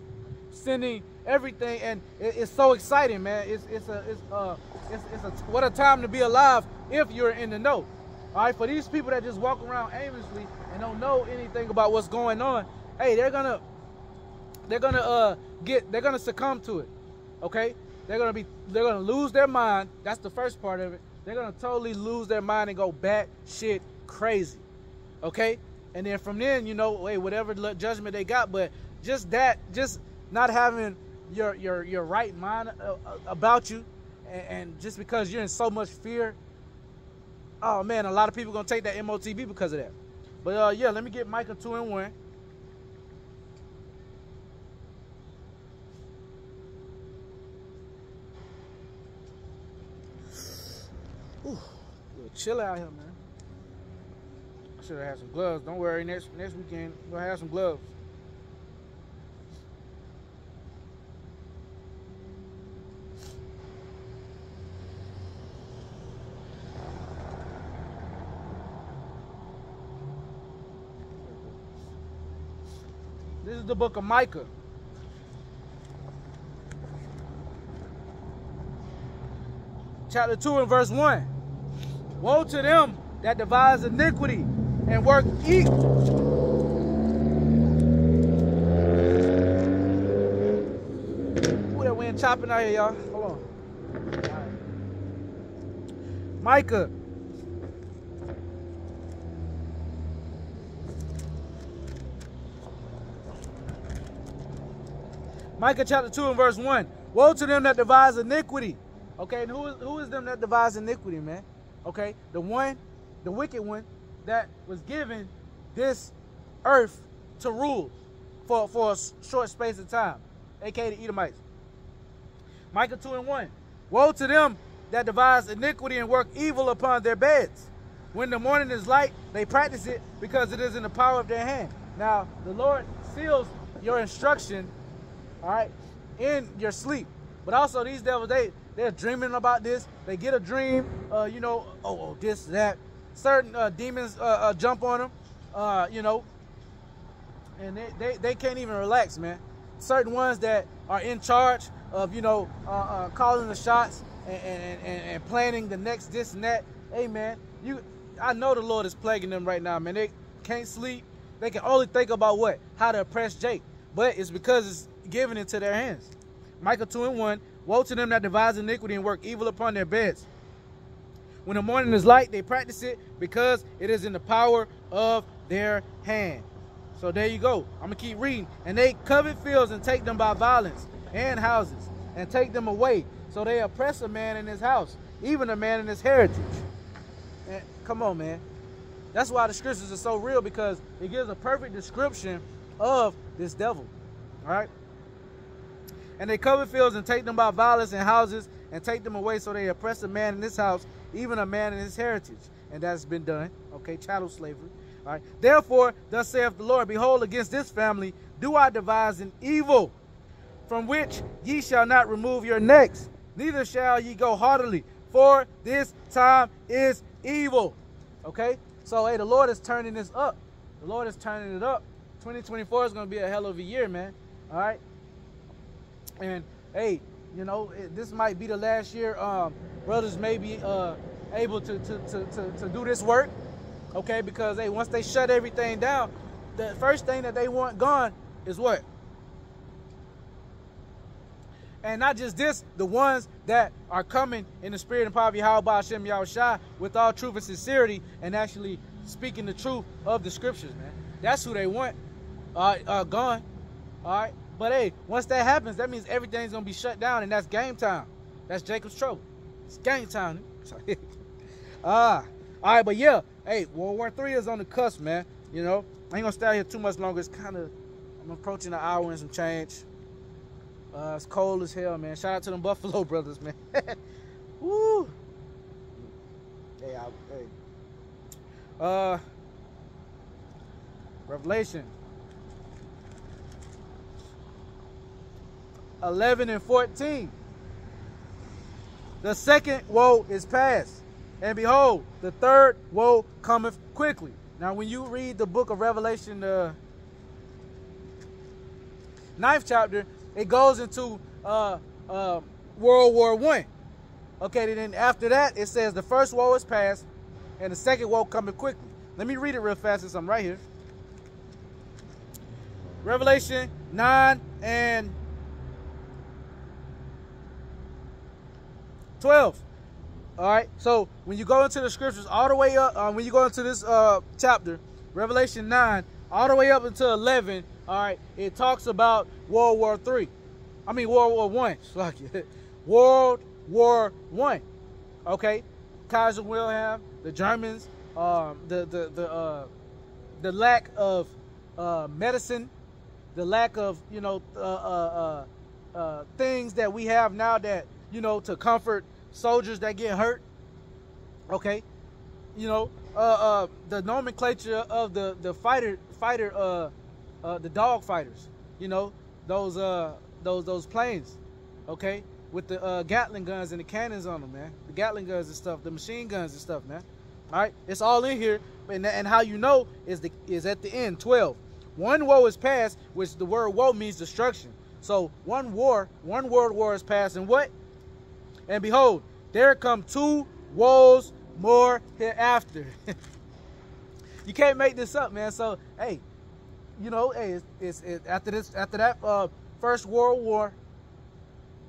sending everything, and it's so exciting, man. What a time to be alive if you're in the know. All right, for these people that just walk around aimlessly and don't know anything about what's going on, hey, they're gonna succumb to it. Okay, they're gonna lose their mind. That's the first part of it. They're gonna totally lose their mind and go bat shit crazy. Okay, and then from then, you know, hey, whatever judgment they got, but just not having your right mind about you, and just because you're in so much fear. Oh man, a lot of people gonna take that MOTB because of that. But yeah, let me get Micah 2:1. Ooh, a little chill out here, man. I should have had some gloves. Don't worry, next weekend we'll have some gloves. This is the book of Micah. Chapter 2 and verse 1. Woe to them that devise iniquity and work evil. Ooh, that wind chopping out here, y'all. Hold on. All right. Micah. Micah chapter 2 and verse 1. Woe to them that devise iniquity. Okay, and who is them that devise iniquity, man? Okay, the wicked one that was given this earth to rule for a short space of time, aka the Edomites. Micah 2:1. Woe to them that devise iniquity and work evil upon their beds. When the morning is light, they practice it because it is in the power of their hand. Now, the Lord seals your instruction, all right, in your sleep. But also these devils, they're dreaming about this. They get a dream, you know, this, that. Certain demons jump on them, you know, and they can't even relax, man. Certain ones that are in charge of, you know, calling the shots and planning the next this and that. Hey, man, I know the Lord is plaguing them right now, man. They can't sleep. They can only think about what? How to oppress Jake. But it's because it's given into their hands. Micah 2:1. Woe to them that devise iniquity and work evil upon their beds. When the morning is light, they practice it because it is in the power of their hand. So there you go. I'm going to keep reading. And they covet fields and take them by violence, and houses, and take them away. So they oppress a man in his house, even a man in his heritage. And, come on, man. That's why the scriptures are so real, because it gives a perfect description of this devil. All right? And they cover fields and take them by violence, and houses, and take them away. So they oppress a man in his house, even a man in his heritage. And that's been done. Okay, chattel slavery. All right. Therefore, thus saith the Lord, behold, against this family do I devise an evil, from which ye shall not remove your necks, neither shall ye go heartily, for this time is evil. Okay? So, hey, the Lord is turning this up. The Lord is turning it up. 2024 is going to be a hell of a year, man. All right? And, hey, you know, this might be the last year brothers may be able to do this work, okay? Because, hey, once they shut everything down, the first thing that they want gone is what? And not just this, the ones that are coming in the spirit and power of Yahweh Hashem Yahushua with all truth and sincerity and actually speaking the truth of the scriptures, man. That's who they want gone, all right? But, hey, once that happens, that means everything's going to be shut down, and that's game time. That's Jacob's trouble. It's game time. All right, but, yeah, hey, World War III is on the cusp, man. You know, I ain't going to stay out here too much longer. It's kind of, I'm approaching an hour and some change. It's cold as hell, man. Shout out to them Buffalo brothers, man. Woo. Hey, Revelation 11 and 14. The second woe is past, and behold, the third woe cometh quickly. Now, when you read the book of Revelation, 9th chapter, it goes into World War I. Okay, then after that, it says the first woe is past, and the second woe coming quickly. Let me read it real fast since I'm right here. Revelation 9 and 12. All right, so when you go into the scriptures all the way up, when you go into this chapter, Revelation 9, all the way up until 11, all right, it talks about World War III. I mean, World War I. World War I. Okay, Kaiser Wilhelm, the Germans, the lack of medicine, the lack of, you know, things that we have now that, you know, to comfort soldiers that get hurt. Okay, you know, the nomenclature of the dog fighters, you know, those planes, okay, with the Gatling guns and the cannons on them, man, the Gatling guns and stuff, the machine guns and stuff, man. All right, it's all in here, and how you know is at the end. 12. One woe is past, which the word woe means destruction. So one world war is past, and what? And behold, there come 2 woes more hereafter. You can't make this up, man. So hey, you know, hey, it's after that first World War,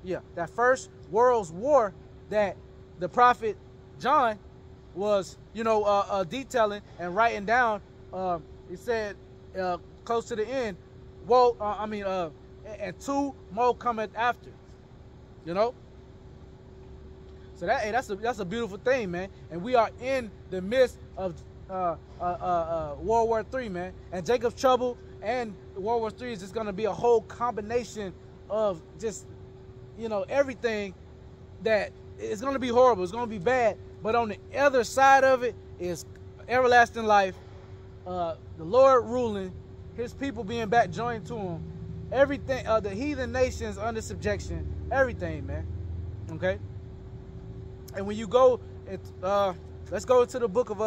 yeah, that first World's War that the prophet John was, you know, detailing and writing down. He said close to the end, woe. And 2 more cometh after. You know. So that's a beautiful thing, man. And we are in the midst of World War III, man. And Jacob's Trouble and World War III is just gonna be a whole combination of just, you know, everything that is gonna be horrible. It's gonna be bad. But on the other side of it is everlasting life, the Lord ruling, His people being back joined to Him, everything, the heathen nations under subjection, everything, man. Okay. And when you go, let's go to the book of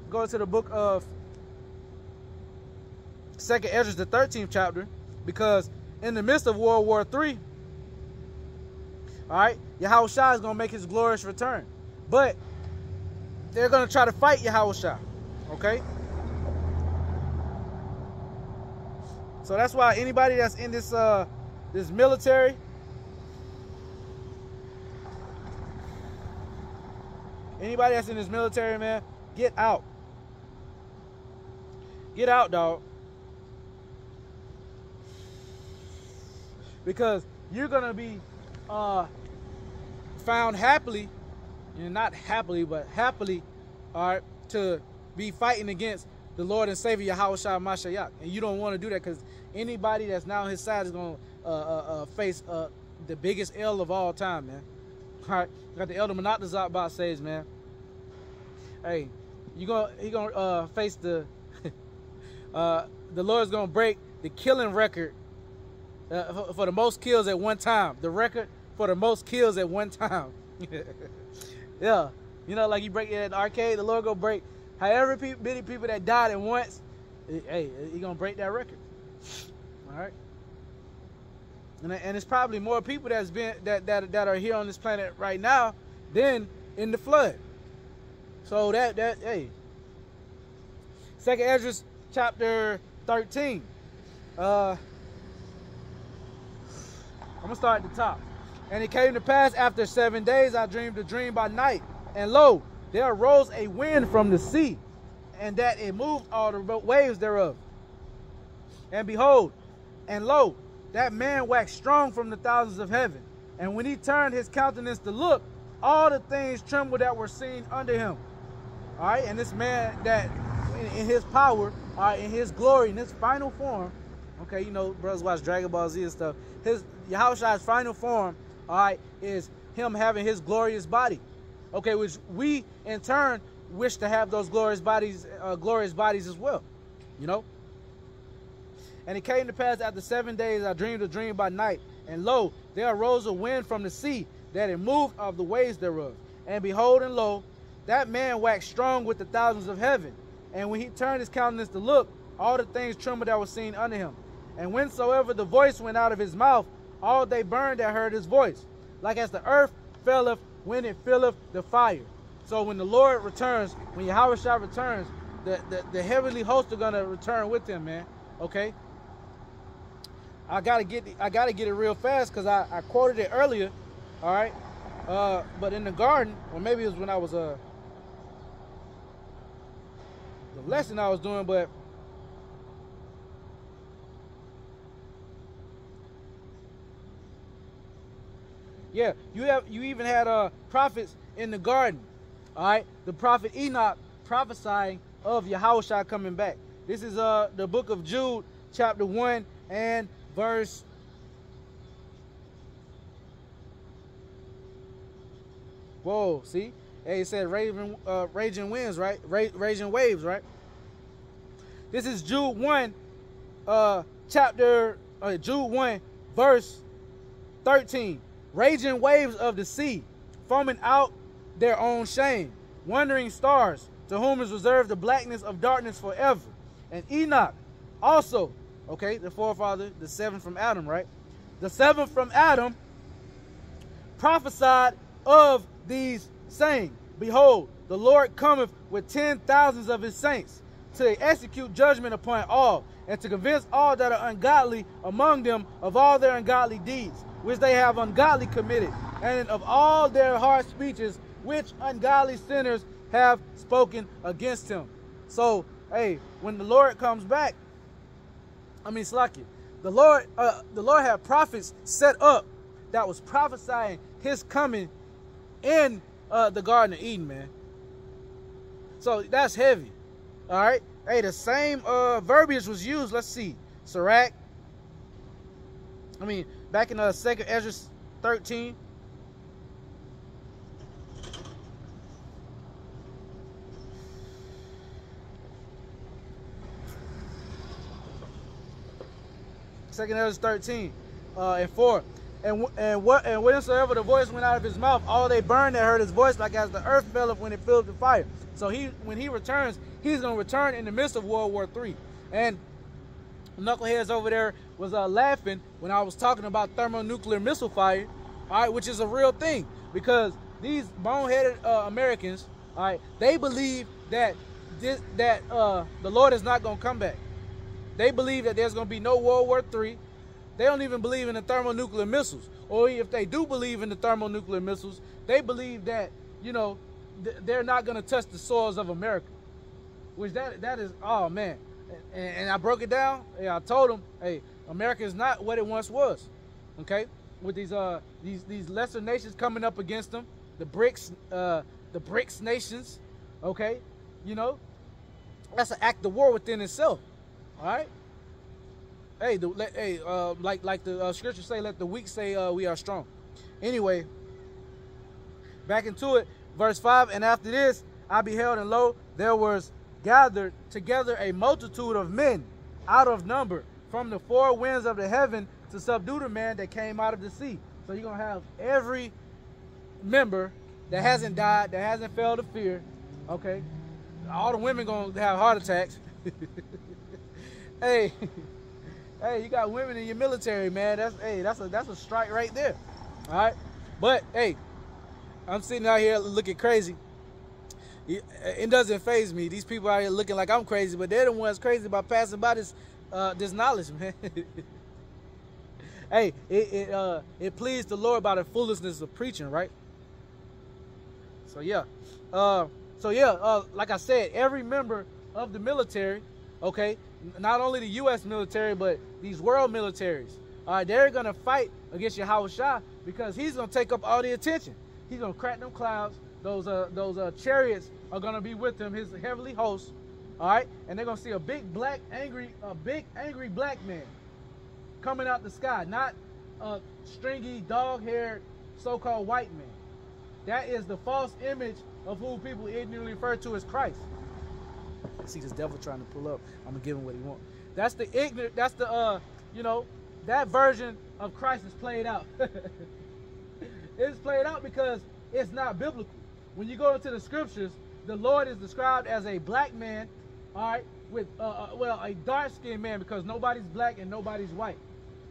go to the book of 2nd Ezra, the 13th chapter, because in the midst of World War III, all right, Yahushua is gonna make his glorious return, but they're gonna try to fight Yahushua. Okay. So that's why anybody that's in this this military, man, get out. Get out, dog. Because you're gonna be found happily, not happily, but happily, all right, to be fighting against the Lord and Savior Yahushua Mashiach. And you don't want to do that, because anybody that's now on his side is going to face the biggest L of all time, man. All right, got the Elder Monatazak says, man, hey, he gonna face the Lord's gonna break the killing record for the most kills at one time. The record for the most kills at one time. Yeah, you know, like you break it at the arcade, the Lord gonna break however many people that died at once. Hey, he gonna break that record. All right. And it's probably more people that's been that are here on this planet right now than in the flood. So that hey. 2nd Ezra chapter 13. I'm gonna start at the top. And it came to pass after 7 days, I dreamed a dream by night, and lo, there arose a wind from the sea, and that it moved all the waves thereof. And behold, and lo, that man waxed strong from the thousands of heaven. And when he turned his countenance to look, all the things trembled that were seen under him. All right, and this man that in his power, in his glory, in his final form. Okay, you know, brothers watch Dragon Ball Z and stuff. His Yahushua's final form, all right, is him having his glorious body. Okay, which we in turn wish to have those glorious bodies as well. You know. And it came to pass after 7 days, I dreamed a dream by night, and lo, there arose a wind from the sea, that it moved of the waves thereof. And behold, and lo, that man waxed strong with the thousands of heaven. And when he turned his countenance to look, all the things trembled that were seen under him. And whensoever the voice went out of his mouth, all they burned that heard his voice, like as the earth faileth when it filleth the fire. So when the Lord returns, when Yahushua returns, the heavenly hosts are gonna return with him, man. Okay. I gotta get it real fast because I quoted it earlier. All right. But in the garden, or maybe it was when I was the lesson I was doing, but yeah, you even had prophets in the garden. All right, the prophet Enoch prophesying of Yahushua coming back. This is the book of Jude, chapter 1 and verse. Whoa, see? Hey, it said raging winds, right? Raging waves, right? This is Jude 1, Jude 1, verse 13. Raging waves of the sea, foaming out their own shame, wandering stars, to whom is reserved the blackness of darkness forever. And Enoch also, okay, the forefather, the seventh from Adam, right? The seventh from Adam prophesied of these, saying, behold, the Lord cometh with 10,000s of his saints, to execute judgment upon all, and to convince all that are ungodly among them of all their ungodly deeds, which they have ungodly committed, and of all their hard speeches, which ungodly sinners have spoken against him. So, hey, when the Lord comes back, Slaki, the Lord had prophets set up that was prophesying his coming in the Garden of Eden, man. So that's heavy. All right. Hey, the same verbiage was used. Let's see. Sirach. Back in 2nd Ezra 13. Second Ezra 13 and 4. And whensoever the voice went out of his mouth, all they burned that heard his voice, like as the earth fell up when it filled the fire. So when he returns, he's going to return in the midst of World War III. And knuckleheads over there was laughing when I was talking about thermonuclear missile fire, all right, which is a real thing, because these boneheaded Americans, all right, they believe that the Lord is not going to come back. They believe that there's going to be no World War III. They don't even believe in the thermonuclear missiles. Or if they do believe in the thermonuclear missiles, they believe that, you know, they're not going to touch the soils of America. Which that is, oh man. And I broke it down. Yeah, I told them, hey, America is not what it once was. Okay? With these lesser nations coming up against them, the BRICS nations, okay? You know, that's an act of war within itself. All right? Hey, like the scriptures say, let the weak say we are strong. Anyway, back into it, verse 5, and after this I beheld, and lo, there was gathered together a multitude of men out of number from the four winds of the heaven to subdue the man that came out of the sea. So you're going to have every member that hasn't died, that hasn't fell to fear, okay? All the women going to have heart attacks. Hey, hey, you got women in your military, man. That's a strike right there. All right? But, hey, I'm sitting out here looking crazy. It doesn't faze me. These people out here looking like I'm crazy, but they're the ones crazy about passing by this knowledge, man. Hey, it pleased the Lord by the foolishness of preaching, right? So yeah, like I said, every member of the military, okay, not only the U.S. military, but these world militaries, all right, they're gonna fight against Yahushua because he's gonna take up all the attention. He's gonna crack them clouds. Those chariots are gonna be with him, his heavenly hosts, All right, and they're gonna see a big angry black man coming out the sky, not a stringy, dog-haired, so-called white man. That is the false image of who people ignorantly refer to as Christ. See this devil trying to pull up. I'm gonna give him what he wants. That's the ignorant. That's the you know, that version of Christ is played out. It's played out because it's not biblical. When you go into the scriptures, the Lord is described as a black man, all right, with well, a dark-skinned man, because nobody's black and nobody's white.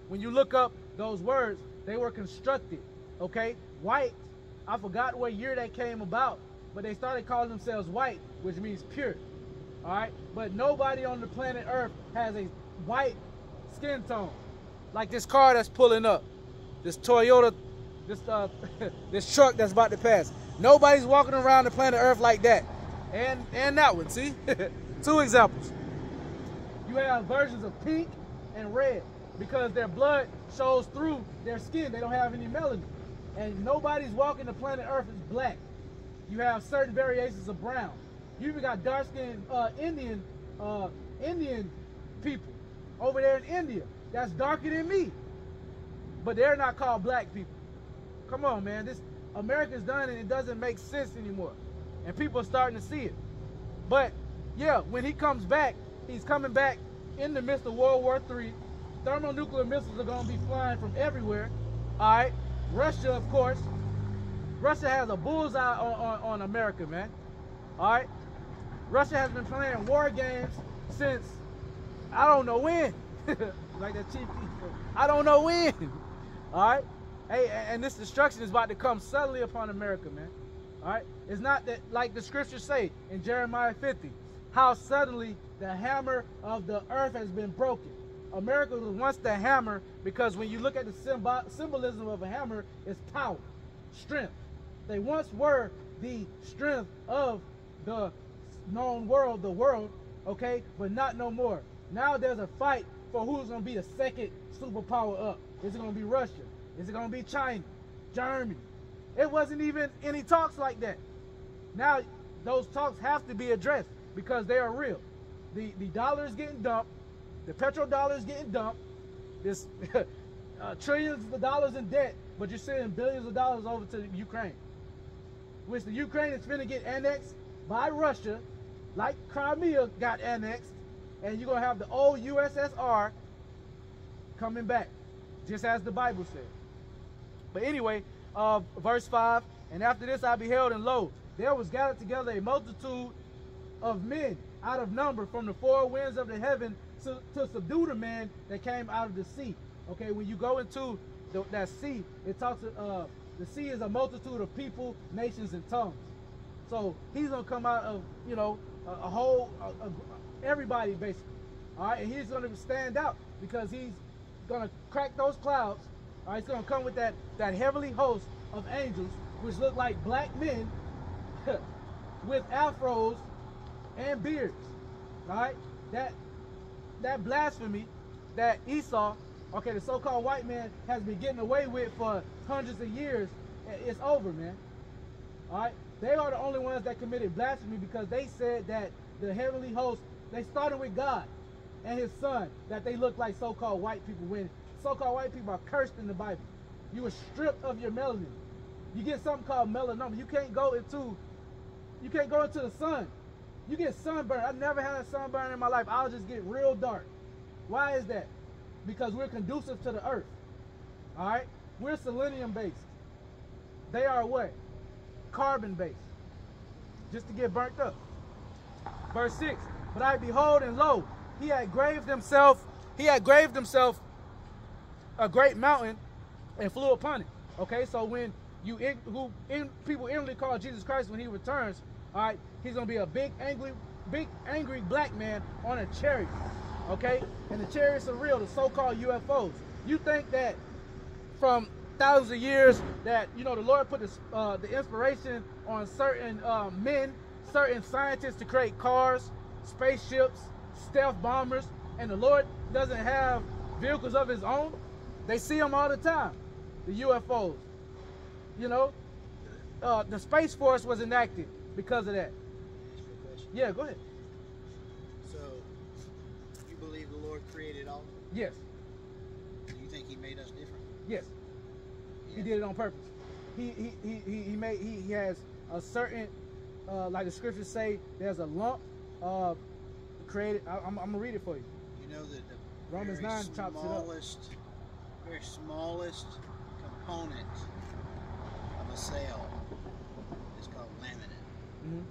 When you look up those words, they were constructed. Okay, white. I forgot what year that came about, but they started calling themselves white, which means pure. All right, but nobody on the planet Earth has a white skin tone like this car that's pulling up, this Toyota, this this truck that's about to pass. Nobody's walking around the planet Earth like that. And that one, see? 2 examples. You have versions of pink and red because their blood shows through their skin. They don't have any melanin. And nobody's walking the planet Earth is black. You have certain variations of brown. You even got dark-skinned Indian people over there in India that's darker than me. But they're not called black people. Come on, man. This America's done and it doesn't make sense anymore. And people are starting to see it. But yeah, when he comes back, he's coming back in the midst of World War III. Thermonuclear missiles are going to be flying from everywhere. All right. Russia, of course. Russia has a bullseye on America, man. All right. Russia has been playing war games since I don't know when. Like that cheap people. I don't know when. All right. Hey, and this destruction is about to come suddenly upon America, man. All right. It's not that, like the scriptures say in Jeremiah 50, how suddenly the hammer of the earth has been broken. America was once the hammer because when you look at the symbolism of a hammer, it's power, strength. They once were the strength of the known world, the world, okay, but not no more. Now there's a fight for who's going to be the second superpower up. Is it going to be Russia? Is it going to be China? Germany? It wasn't even any talks like that. Now those talks have to be addressed because they are real. The dollar is getting dumped. The petrodollar is getting dumped. There's trillions of dollars in debt, but you're sending billions of dollars over to Ukraine, which the Ukraine is finna get annexed by Russia, like Crimea got annexed, and you're gonna have the old USSR coming back, just as the Bible said. But anyway, verse 5, and after this I beheld, and lo, there was gathered together a multitude of men out of number from the four winds of the heaven to subdue the man that came out of the sea. Okay, when you go into that sea, it talks, the sea is a multitude of people, nations, and tongues. So he's going to come out of, you know, a whole, everybody basically. All right, and he's going to stand out because he's going to crack those clouds. All right, he's going to come with that heavenly host of angels, which look like black men with afros and beards. All right, that blasphemy that Esau, okay, the so-called white man, has been getting away with for hundreds of years, it's over, man. All right, they are the only ones that committed blasphemy because they said that the heavenly host, they started with God and his son, that they look like so-called white people, when so-called white people are cursed in the Bible. You were stripped of your melanin. You get something called melanoma. You can't go into the sun. You get sunburn. I've never had a sunburn in my life. I'll just get real dark. Why is that? Because we're conducive to the earth. All right? We're selenium based. They are what? Carbon based. Just to get burnt up. Verse 6. But I behold, and lo, he had graved himself a great mountain and flew upon it. Okay, so when people inwardly call Jesus Christ when he returns, all right, he's gonna be a big angry black man on a chariot. Okay, and the chariots are real, the so-called UFOs. You think that from thousands of years that, you know, the Lord put the inspiration on certain men, certain scientists to create cars, spaceships, stealth bombers, and the Lord doesn't have vehicles of his own? They see them all the time, the UFOs. You know, the Space Force was enacted because of that. Yeah, go ahead. all? Yes. Do you think he made us different? Yes. He did it on purpose. He has a certain, like the scriptures say, there's a lump created. I'm gonna read it for you. You know that the Romans 9 chops it up. Very smallest component of a cell is called laminin.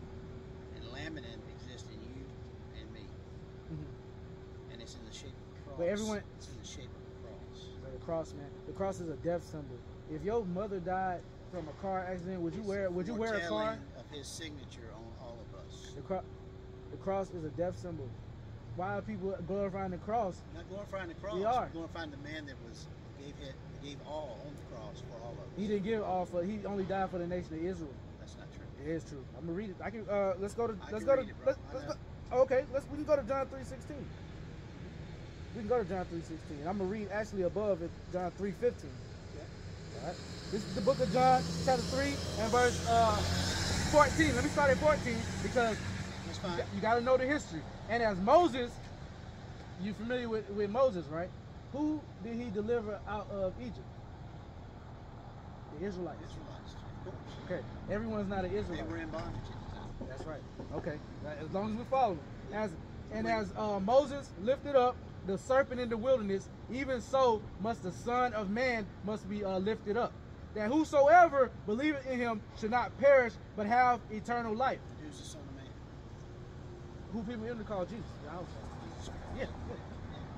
And laminin exists in you and me. And it's in the shape of a cross. But everyone, it's in the shape of a cross. So the cross, man. The cross is a death symbol. If your mother died from a car accident, would you wear a car? Of his signature on all of us. The cross is a death symbol. Why are people glorifying the cross? Not glorifying the cross. We are glorifying the man that gave all on the cross for all of us. He didn't give all for. He only died for the nation of Israel. That's not true. It is true. I'm gonna read it. I can. Let's go to. Okay. We can go to John 3:16. We can go to John 3:16. I'm gonna read actually above it, John 3:15. Okay. All right. This is the book of John, chapter 3 and verse 14. Let me start at 14 because you got to know the history. And as Moses, you familiar with Moses, right? Who did he deliver out of Egypt? The Israelites. Of course. Okay. Everyone's not an Israelite. They were in bondage at the time. That's right. Okay. As long as we follow him. As Moses lifted up the serpent in the wilderness, even so must the Son of Man must be lifted up, that whosoever believeth in him should not perish but have eternal life. Who's the Son of Man? Who people in to call Jesus? Jesus Christ.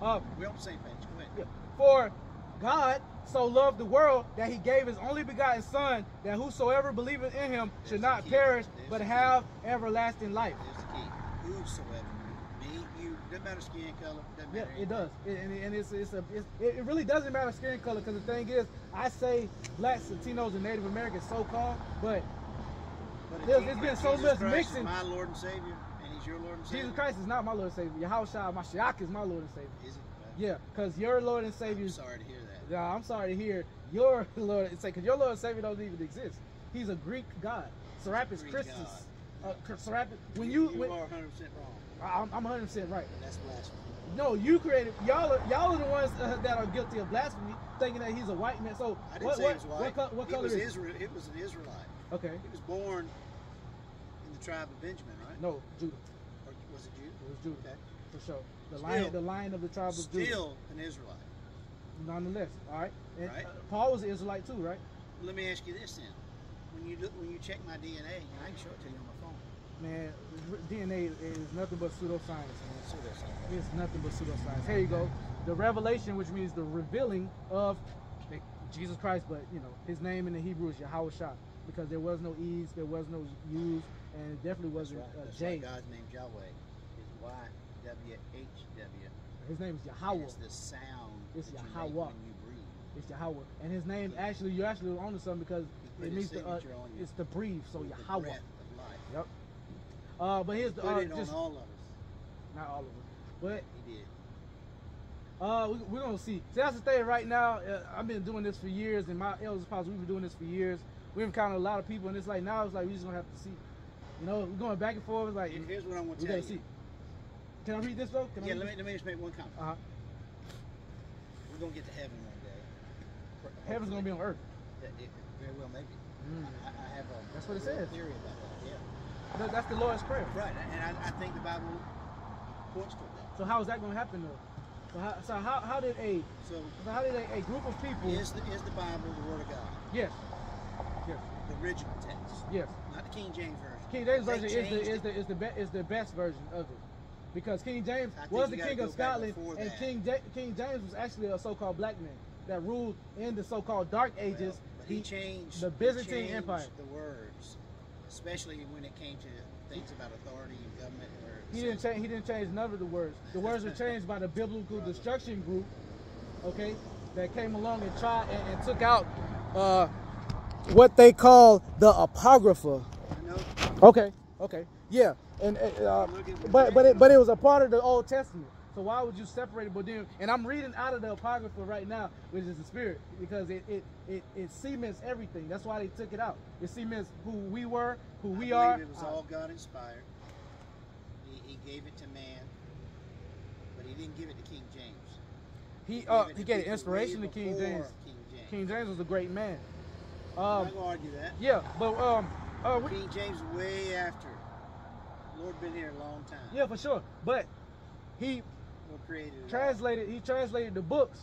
Yeah. We're on the same page. Go ahead. Yeah. For God so loved the world that he gave his only begotten Son, that whosoever believeth in him should not perish but have everlasting life. There's the key. Whosoever. Me, you, doesn't matter skin color. Doesn't matter it does. It really doesn't matter skin color, because the thing is, I say blacks, Latinos, and Native Americans so-called, but there's been so much mixing. My Lord and Savior, and he's your Lord and Savior. Jesus Christ is not my Lord and Savior. Yahushua Mashiach is my Lord and Savior. Is it? Yeah, because your Lord and Savior. I'm sorry to hear that. Yeah, I'm sorry to hear your Lord and Savior, because your Lord and Savior don't even exist. He's a Greek god. Serapis Christus. Serapis. When you are 100% wrong. I'm 100% right. That's blasphemy. No, you created. Y'all are the ones that are guilty of blasphemy, thinking that he's a white man. So I didn't say he was white. What color is he? It was an Israelite. Okay. He was born in the tribe of Benjamin, right? No, Judah. Or was it Judah? It was Judah. Okay. For sure. The lion of the tribe of Judah. Still an Israelite. Nonetheless, all right. And, right. Paul was an Israelite too, right? Let me ask you this then: when you check my DNA, and I can show it to you on my phone. Man, DNA is nothing but pseudoscience, man. Pseudoscience. It's nothing but pseudoscience. Here you go. The revelation, which means the revealing of Jesus Christ, but you know, his name in the Hebrew is Yahushua, because there was no E's, there was no U's, and it definitely wasn't That's J. Right. God's name Yahweh is YWHW. His name is Yahweh. It's the sound it's that Yahweh. you make when you breathe. It's Yahweh. And his name, you're actually onto something, because it means it's to breathe, so Yahweh. Breath of life. Yep. But here's the put it just on all of us. Not all of us, but he did. We're gonna see. See, that's the thing right now. I've been doing this for years, and my elders apostles, we've been doing this for years. We've encountered a lot of people, and it's like now it's like we just gonna have to see. You know, we're going back and forth. Like, here's what I'm gonna tell you. See. Can I read this though? Let me just make one comment. We're gonna get to heaven one day. Heaven's gonna be on earth. It very well maybe. I have a that's what it says. Theory about that. Yeah. That's the Lord's Prayer. Right, and I think the Bible points to that. So how is that going to happen though? So how did a group of people? Is the Bible the Word of God? Yes. Yes. The original text. Yes. Not the King James version. King James version is the best version of it, because King James was the king of Scotland, and King James was actually a so-called black man that ruled in the so-called Dark Ages. Well, he changed the Byzantine Empire. The words, especially when it came to things about authority and government. He didn't change none of the words. The words were changed by the biblical destruction group, okay, that came along and tried and took out what they call the Apocrypha. Okay, yeah, but it was a part of the Old Testament. So why would you separate it? But then, and I'm reading out of the Apocrypha right now, which is the Spirit, because it cements everything. That's why they took it out. It cements who we were, who we are. It was all God inspired. He gave it to man, but he didn't give it to King James. He gave people inspiration way to King before James. King James. King James was a great man. I'm not gonna argue that. Yeah, but King James is way after. Lord been here a long time. yeah, for sure. But he Lord created it all. translated the books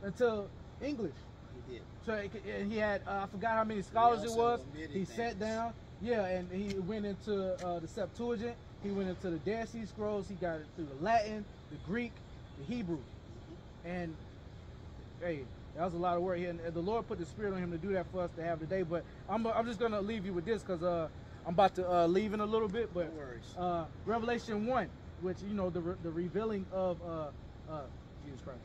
into English. He did. So and he had I forgot how many scholars it was. He sat down, yeah, and he went into the Septuagint. He went into the Dead Sea Scrolls. He got it through the Latin, the Greek, the Hebrew, and hey, that was a lot of work. And the Lord put the Spirit on him to do that for us to have today. But I'm just gonna leave you with this because I'm about to leave in a little bit. But no worries. Revelation 1, which the revealing of Jesus Christ.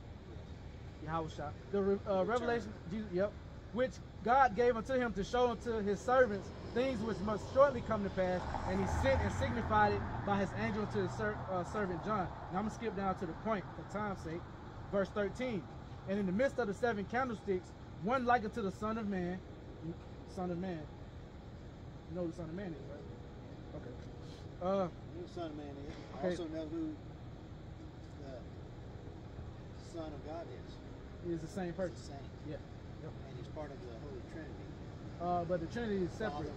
Yahushua. The revelation, Jesus, yep, which God gave unto him to show unto his servants things which must shortly come to pass, and he sent and signified it by his angel to his servant John. Now I'm gonna skip down to the point for time's sake. Verse 13. And in the midst of the 7 candlesticks, one like unto the Son of Man. Son of Man. You know who the Son of Man is, right? Okay. Who the Son of Man is. I Okay. also know who the Son of God is. He is the same person. He's the same. Yeah. Yep. And he's part of the Holy Trinity. But the Trinity is separate. Father,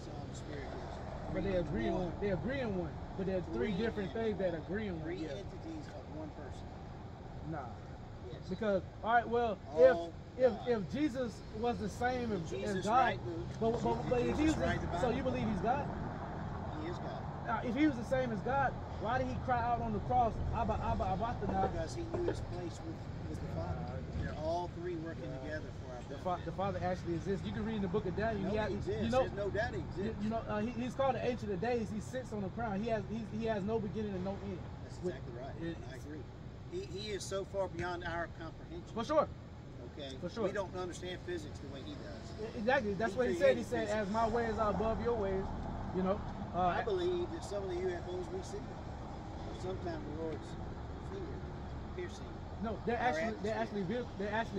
Son, Spirit is. But they agree in one. They agree in one. But there's three different things that agree in one. Three Yeah. entities of one person. Nah. Yes. Because if Jesus was the same as Jesus God, but if Jesus he was write the so Bible? you believe he's God? He is God. Now, if he was the same as God, why did he cry out on the cross, Abba, Abba, Abba, Because he knew his place with the Father. They're all three working together for our benefit. the Father actually exists. You can read in the book of Daniel. No, he exists. There's no doubt he exists. He's called the Ancient of Days. He sits on the crown. He has no beginning and no end. That's exactly right. I agree. He is so far beyond our comprehension. For sure. Okay. For sure. We don't understand physics the way he does. Exactly. That's what he said. He said, "As my ways are above your ways." You know. I believe that some of the UFOs we see, sometimes the Lord's finger piercing. No, they're actually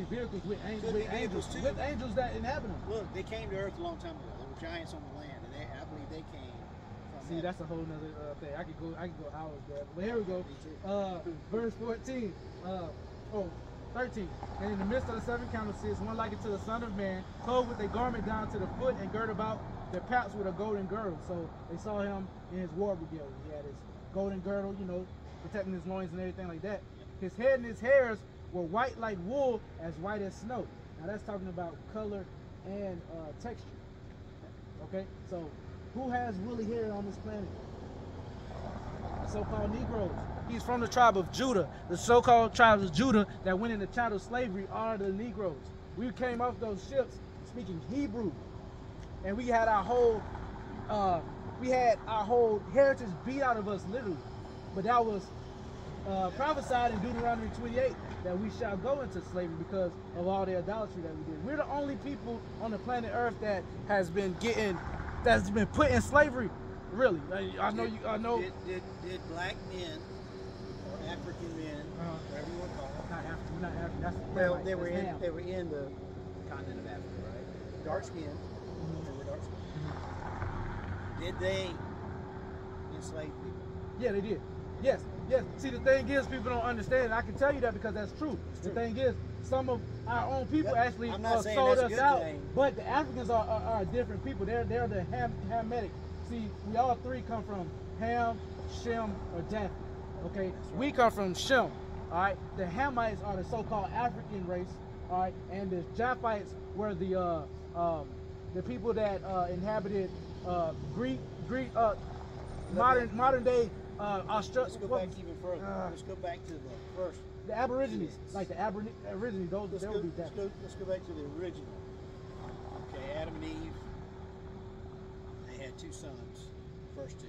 vehicles with angels that inhabit them. Look, they came to Earth a long time ago. There were giants on the land, and I believe they came from See, heaven. that's a whole nother thing. I could go hours there. But here we go. Verse 14. 13. And in the midst of the 7 candlesticks, one like it to the Son of Man, clothed with a garment down to the foot, and girt about their paps with a golden girdle. So they saw him in his war regalia. He had his golden girdle, protecting his loins and everything like that. His head and his hairs were white like wool, as white as snow. Now that's talking about color and texture. Okay, so who has woolly hair on this planet? The so-called Negroes. He's from the tribe of Judah. The so-called tribes of Judah that went into chattel slavery are the Negroes. We came off those ships speaking Hebrew, and we had our whole heritage beat out of us, literally. But that was prophesied in Deuteronomy 28 that we shall go into slavery because of all the idolatry that we did. We're the only people on the planet Earth that's been put in slavery. Really, I know. Did black men or African men, whatever you want to call them? Not African. That's Well, they were in the continent of Africa, right? Dark skin. They were dark skin. Did they enslave people? Yeah, they did. Yes. See, the thing is, people don't understand. And I can tell you that because that's true. The thing is, some of our own people actually sold us out. But the Africans are different people. They're the Hamitic. See, we all three come from Ham, Shem, or Japheth. Okay, we come from Shem. All right, the Hamites are the so-called African race. All right, and the Japhites were the people that inhabited modern day Australia. Let's go back even further. Let's go back to the first. The Aborigines, like the Aborigines, those would be that. Let's go back to the original. Okay, Adam and Eve. They had 2 sons, first 2,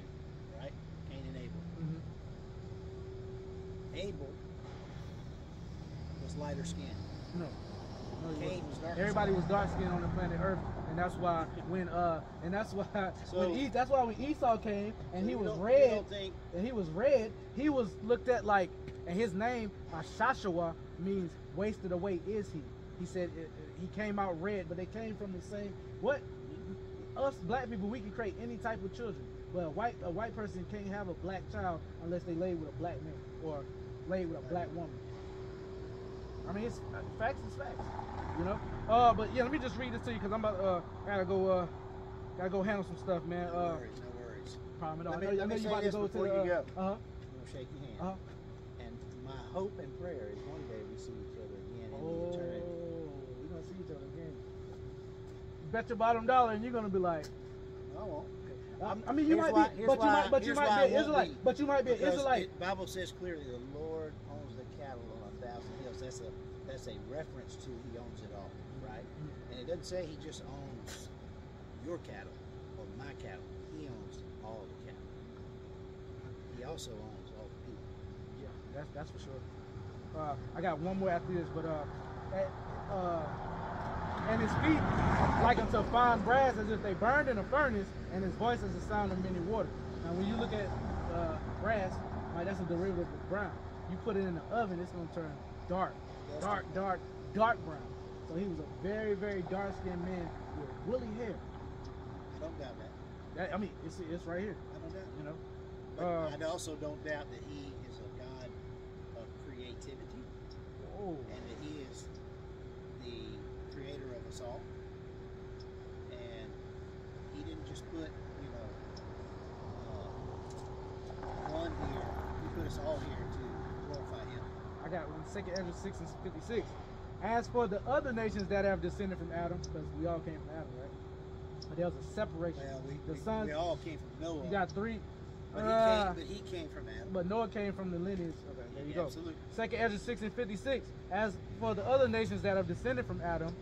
right? Cain and Abel. Abel was lighter skinned. No, Cain was dark. Everybody was dark skinned on the planet Earth, and that's why when Esau came and he was red, he was looked at like, and his name Ashashua means wasted away is he. He said he came out red, but they came from the same. Us black people, we can create any type of children, but a white person can't have a black child unless they laid with a black man or laid with a black woman. I mean, it's facts is facts. You know. But yeah, let me just read this to you because I'm about gotta go handle some stuff, man. No worries. Problem at all. Let me you about to go before to you go. Uh huh. I'm gonna shake your hand. And my hope and prayer is one day we see each other again in the eternity. We're gonna see each other again. Bet your bottom dollar, and you're gonna be like, No, I won't. I mean, you might be, but you might be an Israelite. But you might be an Israelite. The Bible says clearly, the Lord owns the cattle on 1,000 hills. That's a reference to He owns it all, right? And it doesn't say He just owns your cattle or my cattle. He owns all the cattle. He also owns all the people. Yeah, that's for sure. I got one more after this, but and his feet like unto fine brass, as if they burned in a furnace, and his voice is the sound of many waters. Now, when you look at brass, like that's a derivative of brown. You put it in the oven, it's gonna turn dark brown. So he was a very, very dark-skinned man with woolly hair. I don't doubt that. I mean, it's right here. I don't doubt it. You know. But I also don't doubt that He is a God of creativity, and that He is the creator of us all. And He didn't just put, one here. He put us all here to glorify Him. I got one. 2 Ezra 6 and 56. As for the other nations that have descended from Adam, because we all came from Adam, right? But there was a separation. Well, we all came from Noah. You got three. But he came from Adam. But Noah came from the lineage. Okay, there you go. Absolutely. 2 Ezra 6 and 56. As for the other nations that have descended from Adam,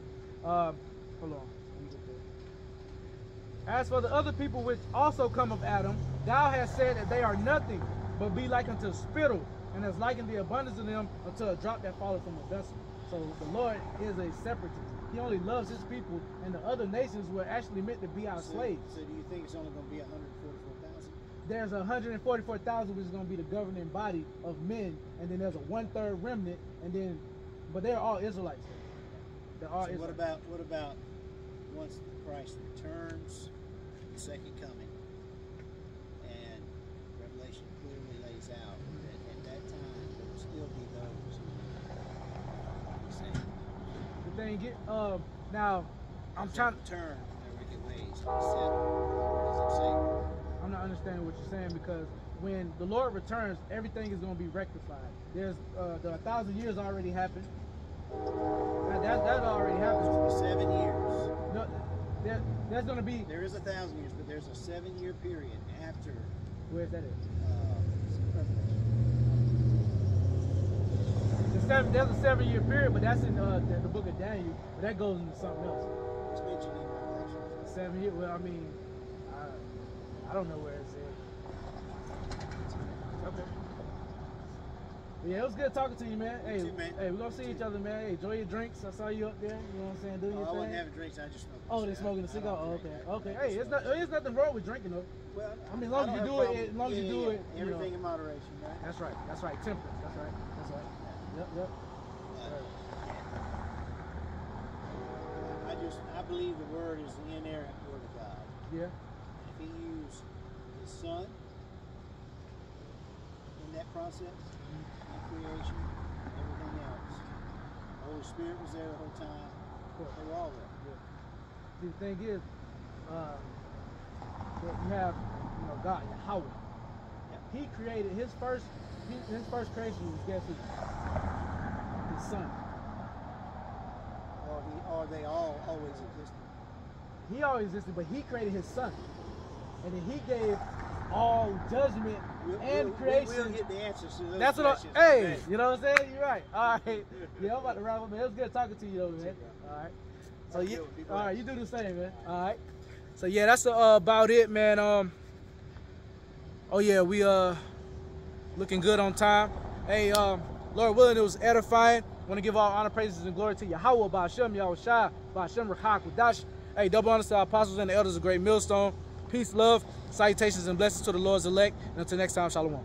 hold on. Let me get there. As for the other people which also come of Adam, thou hast said that they are nothing, but be like unto spittle, and has likened the abundance of them unto a drop that falleth from a vessel. So the Lord is a separatist. He only loves His people, and the other nations were actually meant to be our slaves. So do you think it's only going to be 144,000? There's 144,000, which is going to be the governing body of men, and then there's a 1/3 remnant, and then, but they're all Israelites. They're all Israelites. What about once Christ returns, the second coming, and Revelation clearly lays out that at that time there will still be those who will be saved. The thing is, now I'm trying to turn from their wicked ways and accept the Lord as their Savior. I'm not understanding what you're saying, because when the Lord returns, everything is going to be rectified. There's the 1,000 years already happened. That already happened. There's 7 years. No, there's going to be. There is 1,000 years, but there's a 7-year period after. Where's that at? There's a 7-year period, but that's in the book of Daniel. But that goes into something else. It's mentioned in Revelation. 7 years. Well, I mean, I don't know where it's at. Okay. Yeah, it was good talking to you, man. Hey, we're gonna see each other, man. Hey, enjoy your drinks. I saw you up there. You know what I'm saying? Doing your thing. I wasn't having drinks. I just smoked. Oh, they're smoking a cigar. Oh, okay. Hey, there's nothing wrong with drinking though. Well, I mean, as long as you do it, everything in moderation, right? That's right. Temperance. That's right. Yep. I believe the Word is the inerrant Word of God. Yeah. If He used His Son in that process, in creation, everything else, the Holy Spirit was there the whole time. They were all there. Yeah. See, the thing is, that you have, God, Yahweh. Yeah. He created his first creation was, guess who? His Son. Or they all always existed. He always existed, but He created His Son, and then He gave all judgment and creation. We'll get the answers to those That's questions. what hey, you know what I'm saying? You're right. All right. Yeah, I'm about to wrap up, man. It was good talking to you, though, man. All right. So all right, you do the same, man. All right. So yeah, that's about it, man. Oh yeah, we looking good on time. Hey, Lord willing, it was edifying. Want to give all honor, praises, and glory to Yahweh, Ba'ashem, Yahushua, Ba'ashem, Rachak, Wadash. Hey, double honor to our apostles and the elders of Great Millstone. Peace, love, salutations, and blessings to the Lord's elect. And until next time, Shalom.